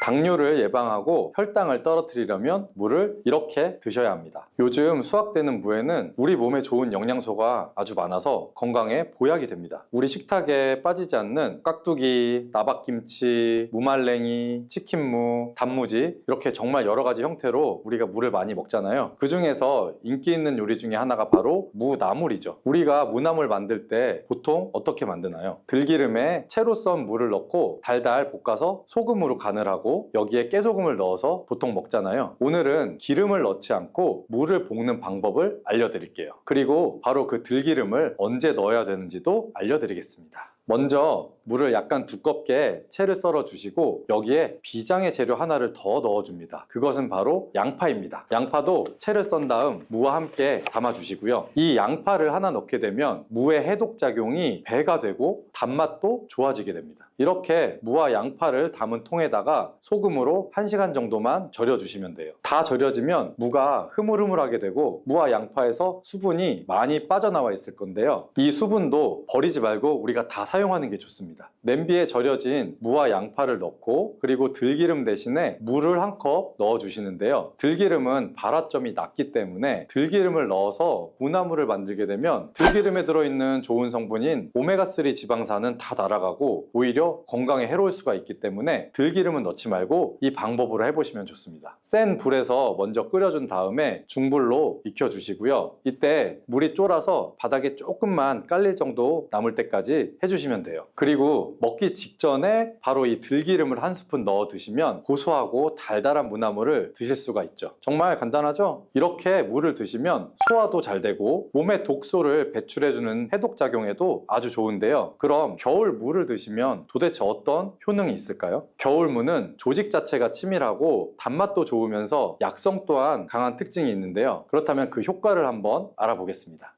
당뇨를 예방하고 혈당을 떨어뜨리려면 무를 이렇게 드셔야 합니다. 요즘 수확되는 무에는 우리 몸에 좋은 영양소가 아주 많아서 건강에 보약이 됩니다. 우리 식탁에 빠지지 않는 깍두기, 나박김치, 무말랭이, 치킨무, 단무지 이렇게 정말 여러 가지 형태로 우리가 무를 많이 먹잖아요. 그 중에서 인기 있는 요리 중에 하나가 바로 무나물이죠. 우리가 무나물 만들 때 보통 어떻게 만드나요? 들기름에 채로 썬 무를 넣고 달달 볶아서 소금으로 간을 하고 여기에 깨소금을 넣어서 보통 먹잖아요. 오늘은 기름을 넣지 않고 무를 볶는 방법을 알려드릴게요. 그리고 바로 그 들기름을 언제 넣어야 되는지도 알려드리겠습니다. 먼저 물을 약간 두껍게 채를 썰어 주시고 여기에 비장의 재료 하나를 더 넣어줍니다. 그것은 바로 양파입니다. 양파도 채를 썬 다음 무와 함께 담아 주시고요. 이 양파를 하나 넣게 되면 무의 해독작용이 배가 되고 단맛도 좋아지게 됩니다. 이렇게 무와 양파를 담은 통에다가 소금으로 1시간 정도만 절여 주시면 돼요. 다 절여지면 무가 흐물흐물하게 되고 무와 양파에서 수분이 많이 빠져나와 있을 건데요. 이 수분도 버리지 말고 우리가 다 사용하는 게 좋습니다. 냄비에 절여진 무와 양파를 넣고 그리고 들기름 대신에 물을 한 컵 넣어 주시는데요. 들기름은 발화점이 낮기 때문에 들기름을 넣어서 무나물을 만들게 되면 들기름에 들어있는 좋은 성분인 오메가3 지방산은 다 날아가고 오히려 건강에 해로울 수가 있기 때문에 들기름은 넣지 말고 이 방법으로 해보시면 좋습니다. 센 불에서 먼저 끓여준 다음에 중불로 익혀주시고요. 이때 물이 쫄아서 바닥에 조금만 깔릴 정도 남을 때까지 해주시면 돼요. 그리고 먹기 직전에 바로 이 들기름을 한 스푼 넣어 드시면 고소하고 달달한 무나물을 드실 수가 있죠. 정말 간단하죠? 이렇게 물을 드시면 소화도 잘 되고 몸의 독소를 배출해주는 해독작용에도 아주 좋은데요. 그럼 겨울 무를 드시면 도대체 어떤 효능이 있을까요? 겨울 무는 조직 자체가 치밀하고 단맛도 좋으면서 약성 또한 강한 특징이 있는데요. 그렇다면 그 효과를 한번 알아보겠습니다.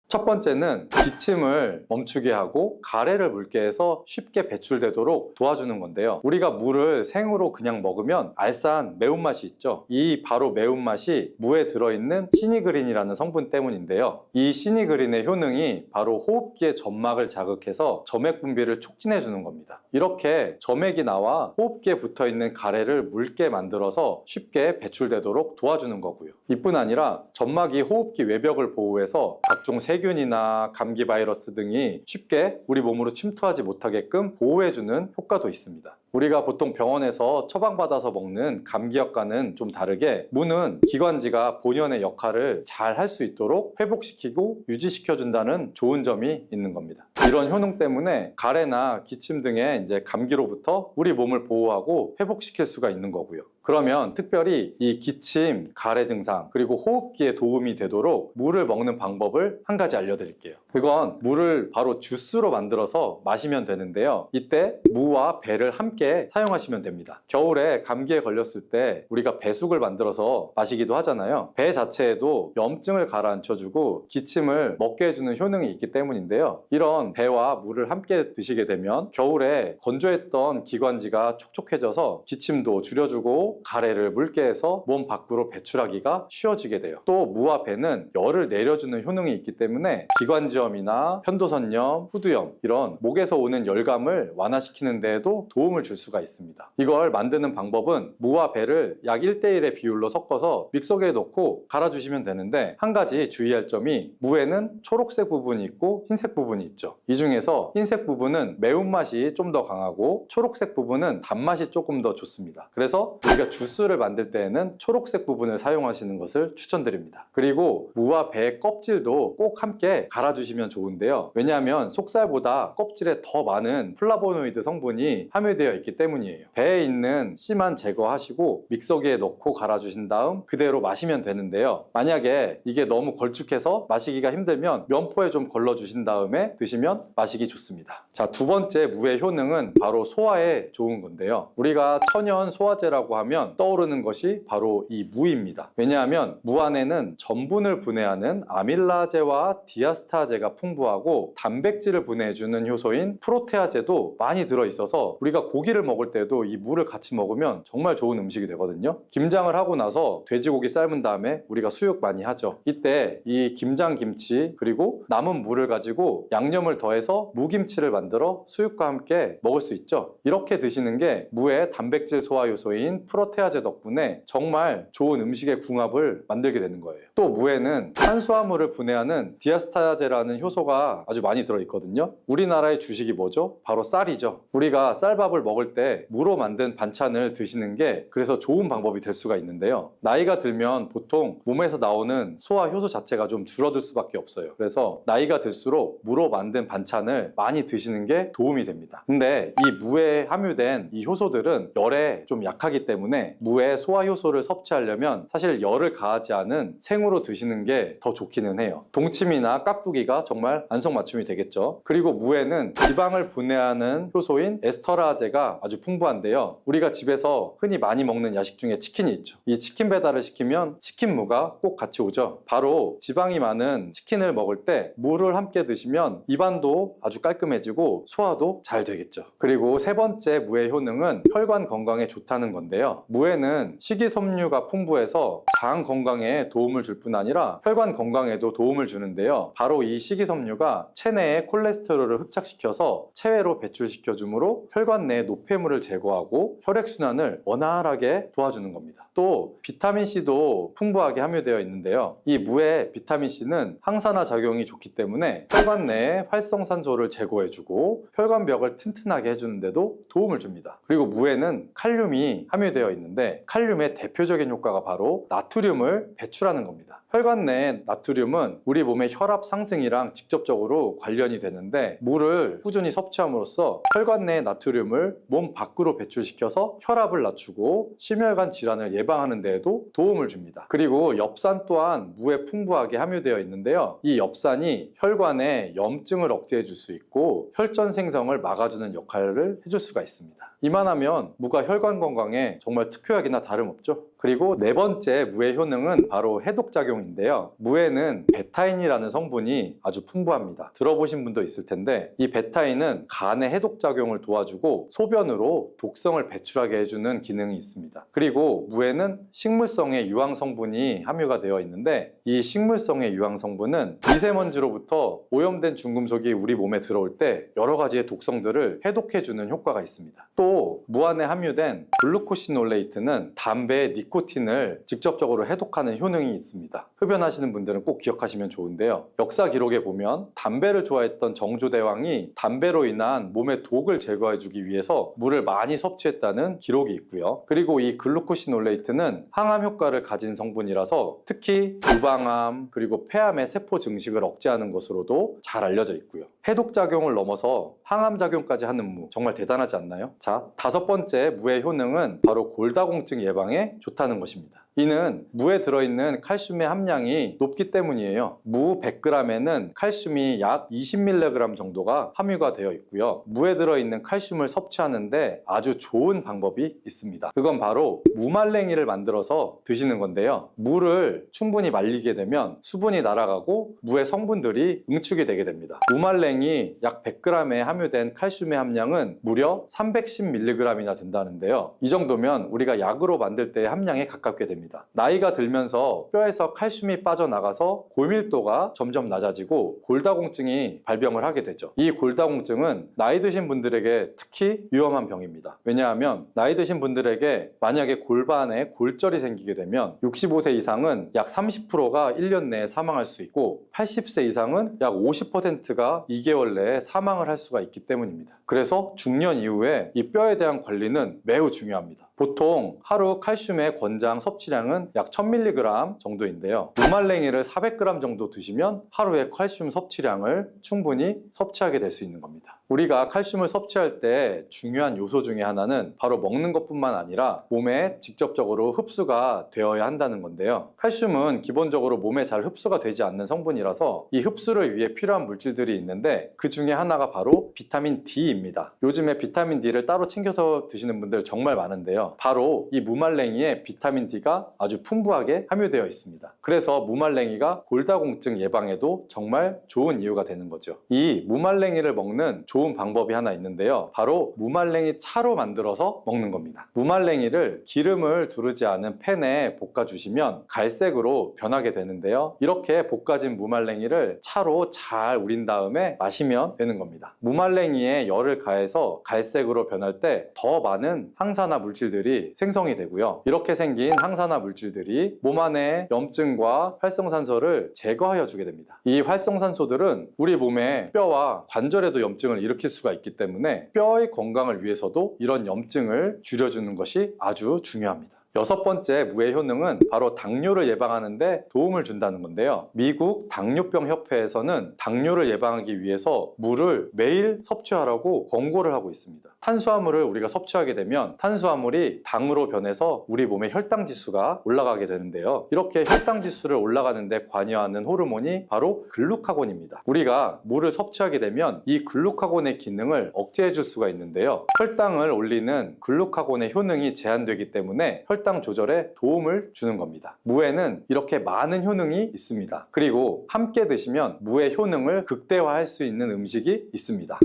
첫 번째는 기침을 멈추게 하고 가래를 묽게 해서 쉽게 배출되도록 도와주는 건데요. 우리가 무를 생으로 그냥 먹으면 알싸한 매운맛이 있죠. 이 바로 매운맛이 무에 들어있는 시니그린이라는 성분 때문인데요. 이 시니그린의 효능이 바로 호흡기의 점막을 자극해서 점액 분비를 촉진해 주는 겁니다. 이렇게 점액이 나와 호흡기에 붙어있는 가래를 묽게 만들어서 쉽게 배출되도록 도와주는 거고요. 이뿐 아니라 점막이 호흡기 외벽을 보호해서 각종 세균이나 감기 바이러스 등이 쉽게 우리 몸으로 침투하지 못하게끔 보호해주는 효과도 있습니다. 우리가 보통 병원에서 처방받아서 먹는 감기약과는 좀 다르게 무는 기관지가 본연의 역할을 잘 할 수 있도록 회복시키고 유지시켜준다는 좋은 점이 있는 겁니다. 이런 효능 때문에 가래나 기침 등의 이제 감기로부터 우리 몸을 보호하고 회복시킬 수가 있는 거고요. 그러면 특별히 이 기침, 가래 증상, 그리고 호흡기에 도움이 되도록 무를 먹는 방법을 한 가지 알려드릴게요. 그건 무를 바로 주스로 만들어서 마시면 되는데요. 이때 무와 배를 함께 사용하시면 됩니다. 겨울에 감기에 걸렸을 때 우리가 배숙을 만들어서 마시기도 하잖아요. 배 자체에도 염증을 가라앉혀주고 기침을 먹게 해주는 효능이 있기 때문인데요. 이런 배와 물을 함께 드시게 되면 겨울에 건조했던 기관지가 촉촉해져서 기침도 줄여주고 가래를 묽게 해서 몸 밖으로 배출하기가 쉬워지게 돼요. 또 무와 배는 열을 내려주는 효능이 있기 때문에 기관지염이나 편도선염, 후두염 이런 목에서 오는 열감을 완화시키는 데에도 도움을 줄 수가 있습니다. 이걸 만드는 방법은 무와 배를 약 1:1의 비율로 섞어서 믹서기에 넣고 갈아주시면 되는데 한 가지 주의할 점이 무에는 초록색 부분이 있고 흰색 부분이 있죠. 이 중에서 흰색 부분은 매운맛이 좀 더 강하고 초록색 부분은 단맛이 조금 더 좋습니다. 그래서 우리가 주스를 만들 때에는 초록색 부분을 사용하시는 것을 추천드립니다. 그리고 무와 배의 껍질도 꼭 함께 갈아주시면 좋은데요. 왜냐하면 속살보다 껍질에 더 많은 플라보노이드 성분이 함유되어 있기 때문이에요. 배에 있는 씨만 제거하시고 믹서기에 넣고 갈아주신 다음 그대로 마시면 되는데요. 만약에 이게 너무 걸쭉해서 마시기가 힘들면 면포에 좀 걸러주신 다음에 드시면 마시기 좋습니다. 자, 두 번째 무의 효능은 바로 소화에 좋은 건데요. 우리가 천연 소화제라고 하면 떠오르는 것이 바로 이 무입니다. 왜냐하면 무 안에는 전분을 분해하는 아밀라제와 디아스타제가 풍부하고 단백질을 분해해주는 효소인 프로테아제도 많이 들어있어서 우리가 고기 고기를 먹을 때도 이 무를 같이 먹으면 정말 좋은 음식이 되거든요. 김장을 하고 나서 돼지고기 삶은 다음에 우리가 수육 많이 하죠. 이때 이 김장김치 그리고 남은 무를 가지고 양념을 더해서 무김치를 만들어 수육과 함께 먹을 수 있죠. 이렇게 드시는 게 무의 단백질 소화 요소인 프로테아제 덕분에 정말 좋은 음식의 궁합을 만들게 되는 거예요. 또 무에는 탄수화물을 분해하는 디아스타제라는 효소가 아주 많이 들어있거든요. 우리나라의 주식이 뭐죠? 바로 쌀이죠. 우리가 쌀밥을 먹을 때 무로 만든 반찬을 드시는 게 그래서 좋은 방법이 될 수가 있는데요. 나이가 들면 보통 몸에서 나오는 소화 효소 자체가 좀 줄어들 수밖에 없어요. 그래서 나이가 들수록 무로 만든 반찬을 많이 드시는 게 도움이 됩니다. 근데 이 무에 함유된 이 효소들은 열에 좀 약하기 때문에 무의 소화 효소를 섭취하려면 사실 열을 가하지 않은 생으로 드시는 게 더 좋기는 해요. 동치미나 깍두기가 정말 안성맞춤이 되겠죠. 그리고 무에는 지방을 분해하는 효소인 에스터라제가 아주 풍부한데요. 우리가 집에서 흔히 많이 먹는 야식 중에 치킨이 있죠. 이 치킨 배달을 시키면 치킨무가 꼭 같이 오죠. 바로 지방이 많은 치킨을 먹을 때 무를 함께 드시면 입안도 아주 깔끔해지고 소화도 잘 되겠죠. 그리고 세 번째 무의 효능은 혈관 건강에 좋다는 건데요. 무에는 식이섬유가 풍부해서 장 건강에 도움을 줄 뿐 아니라 혈관 건강에도 도움을 주는데요. 바로 이 식이섬유가 체내의 콜레스테롤을 흡착시켜서 체외로 배출시켜 주므로 혈관 내 노폐물을 제거하고 혈액순환을 원활하게 도와주는 겁니다. 또 비타민C도 풍부하게 함유되어 있는데요. 이 무의 비타민C는 항산화 작용이 좋기 때문에 혈관 내의 활성산소를 제거해주고 혈관벽을 튼튼하게 해주는데도 도움을 줍니다. 그리고 무에는 칼륨이 함유되어 있는데 칼륨의 대표적인 효과가 바로 나트륨을 배출하는 겁니다. 혈관 내의 나트륨은 우리 몸의 혈압 상승이랑 직접적으로 관련이 되는데 무를 꾸준히 섭취함으로써 혈관 내의 나트륨을 몸 밖으로 배출시켜서 혈압을 낮추고 심혈관 질환을 예방하는 데에도 도움을 줍니다. 그리고 엽산 또한 무에 풍부하게 함유되어 있는데요. 이 엽산이 혈관에 염증을 억제해 줄 수 있고 혈전 생성을 막아주는 역할을 해줄 수가 있습니다. 이만하면 무가 혈관 건강에 정말 특효약이나 다름없죠. 그리고 네 번째 무의 효능은 바로 해독작용인데요. 무에는 베타인이라는 성분이 아주 풍부합니다. 들어보신 분도 있을 텐데 이 베타인은 간의 해독작용을 도와주고 소변으로 독성을 배출하게 해주는 기능이 있습니다. 그리고 무에는 식물성의 유황성분이 함유가 되어 있는데 이 식물성의 유황성분은 미세먼지로부터 오염된 중금속이 우리 몸에 들어올 때 여러 가지의 독성들을 해독해주는 효과가 있습니다. 또 무 안에 함유된 글루코시놀레이트는 담배의 니코틴을 직접적으로 해독하는 효능이 있습니다. 흡연하시는 분들은 꼭 기억하시면 좋은데요. 역사 기록에 보면 담배를 좋아했던 정조대왕이 담배로 인한 몸의 독을 제거해주기 위해서 물을 많이 섭취했다는 기록이 있고요. 그리고 이 글루코시놀레이트는 항암 효과를 가진 성분이라서 특히 유방암 그리고 폐암의 세포 증식을 억제하는 것으로도 잘 알려져 있고요. 해독작용을 넘어서 항암작용까지 하는 무 정말 대단하지 않나요? 자, 다섯 번째 무의 효능은 바로 골다공증 예방에 좋다는 것입니다. 이는 무에 들어있는 칼슘의 함량이 높기 때문이에요. 무 100g에는 칼슘이 약 20mg 정도가 함유가 되어 있고요. 무에 들어있는 칼슘을 섭취하는데 아주 좋은 방법이 있습니다. 그건 바로 무말랭이를 만들어서 드시는 건데요. 무를 충분히 말리게 되면 수분이 날아가고 무의 성분들이 응축이 되게 됩니다. 무말랭이 약 100g에 함유된 칼슘의 함량은 무려 310mg이나 된다는데요. 이 정도면 우리가 약으로 만들 때의 함량에 가깝게 됩니다. 나이가 들면서 뼈에서 칼슘이 빠져나가서 골밀도가 점점 낮아지고 골다공증이 발병을 하게 되죠. 이 골다공증은 나이 드신 분들에게 특히 위험한 병입니다. 왜냐하면 나이 드신 분들에게 만약에 골반에 골절이 생기게 되면 65세 이상은 약 30%가 1년 내에 사망할 수 있고 80세 이상은 약 50%가 2개월 내에 사망을 할 수가 있기 때문입니다. 그래서 중년 이후에 이 뼈에 대한 관리는 매우 중요합니다. 보통 하루 칼슘의 권장 섭취량은 약 1000mg 정도인데요. 무말랭이를 400g 정도 드시면 하루에 칼슘 섭취량을 충분히 섭취하게 될 수 있는 겁니다. 우리가 칼슘을 섭취할 때 중요한 요소 중에 하나는 바로 먹는 것뿐만 아니라 몸에 직접적으로 흡수가 되어야 한다는 건데요. 칼슘은 기본적으로 몸에 잘 흡수가 되지 않는 성분이라서 이 흡수를 위해 필요한 물질들이 있는데 그 중에 하나가 바로 비타민 D입니다. 요즘에 비타민 D를 따로 챙겨서 드시는 분들 정말 많은데요. 바로 이 무말랭이에 비타민 D가 아주 풍부하게 함유되어 있습니다. 그래서 무말랭이가 골다공증 예방에도 정말 좋은 이유가 되는 거죠. 이 무말랭이를 먹는 좋은 방법이 하나 있는데요. 바로 무말랭이 차로 만들어서 먹는 겁니다. 무말랭이를 기름을 두르지 않은 팬에 볶아주시면 갈색으로 변하게 되는데요. 이렇게 볶아진 무말랭이를 차로 잘 우린 다음에 마시면 되는 겁니다. 무말랭이에 열을 가해서 갈색으로 변할 때 더 많은 항산화 물질들이 생성이 되고요. 이렇게 생긴 항산화 물질들이 몸 안에 염증과 활성산소를 제거하여 주게 됩니다. 이 활성산소들은 우리 몸의 뼈와 관절에도 염증을 일으킬 수가 있기 때문에 뼈의 건강을 위해서도 이런 염증을 줄여주는 것이 아주 중요합니다. 여섯 번째 무의 효능은 바로 당뇨를 예방하는 데 도움을 준다는 건데요. 미국 당뇨병 협회에서는 당뇨를 예방하기 위해서 물을 매일 섭취하라고 권고를 하고 있습니다. 탄수화물을 우리가 섭취하게 되면 탄수화물이 당으로 변해서 우리 몸의 혈당 지수가 올라가게 되는데요. 이렇게 혈당 지수를 올라가는 데 관여하는 호르몬이 바로 글루카곤입니다. 우리가 물을 섭취하게 되면 이 글루카곤의 기능을 억제해 줄 수가 있는데요. 혈당을 올리는 글루카곤의 효능이 제한되기 때문에 혈당 조절에 도움을 주는 겁니다. 무에는 이렇게 많은 효능이 있습니다. 그리고 함께 드시면 무의 효능을 극대화할 수 있는 음식이 있습니다.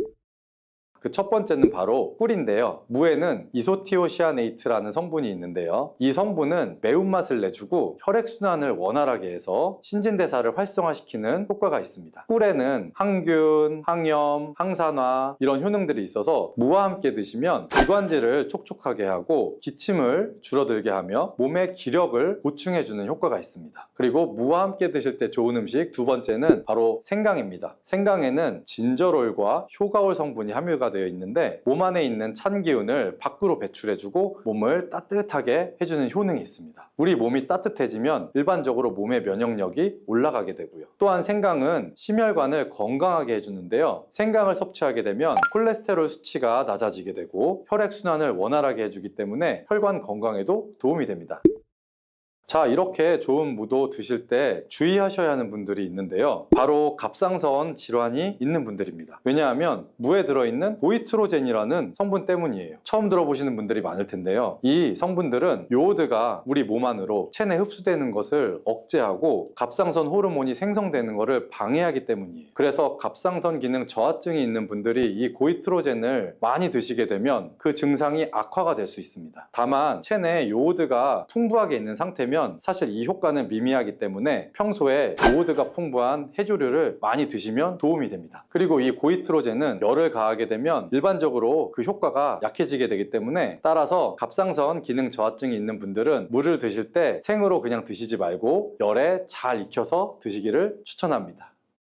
그 첫 번째는 바로 꿀인데요. 무에는 이소티오시아네이트라는 성분이 있는데요. 이 성분은 매운맛을 내주고 혈액순환을 원활하게 해서 신진대사를 활성화시키는 효과가 있습니다. 꿀에는 항균, 항염, 항산화 이런 효능들이 있어서 무와 함께 드시면 기관지를 촉촉하게 하고 기침을 줄어들게 하며 몸의 기력을 보충해주는 효과가 있습니다. 그리고 무와 함께 드실 때 좋은 음식 두 번째는 바로 생강입니다. 생강에는 진저롤과 효가올 성분이 함유가 되어 있는데 몸 안에 있는 찬 기운을 밖으로 배출해주고 몸을 따뜻하게 해주는 효능이 있습니다. 우리 몸이 따뜻해지면 일반적으로 몸의 면역력이 올라가게 되고요. 또한 생강은 심혈관을 건강하게 해주는데요. 생강을 섭취하게 되면 콜레스테롤 수치가 낮아지게 되고 혈액순환을 원활하게 해주기 때문에 혈관 건강에도 도움이 됩니다. 자, 이렇게 좋은 무도 드실 때 주의하셔야 하는 분들이 있는데요. 바로 갑상선 질환이 있는 분들입니다. 왜냐하면 무에 들어있는 고이트로젠이라는 성분 때문이에요. 처음 들어보시는 분들이 많을 텐데요. 이 성분들은 요오드가 우리 몸 안으로 체내 흡수되는 것을 억제하고 갑상선 호르몬이 생성되는 것을 방해하기 때문이에요. 그래서 갑상선 기능 저하증이 있는 분들이 이 고이트로젠을 많이 드시게 되면 그 증상이 악화가 될 수 있습니다. 다만 체내에 요오드가 풍부하게 있는 상태면 사실 이 효과는 미미하기 때문에 평소에 요오드가 풍부한 해조류를 많이 드시면 도움이 됩니다. 그리고 이 고이트로젠은 열을 가하게 되면 일반적으로 그 효과가 약해지게 되기 때문에 따라서 갑상선 기능 저하증이 있는 분들은 물을 드실 때 생으로 그냥 드시지 말고 열에 잘 익혀서 드시기를 추천합니다.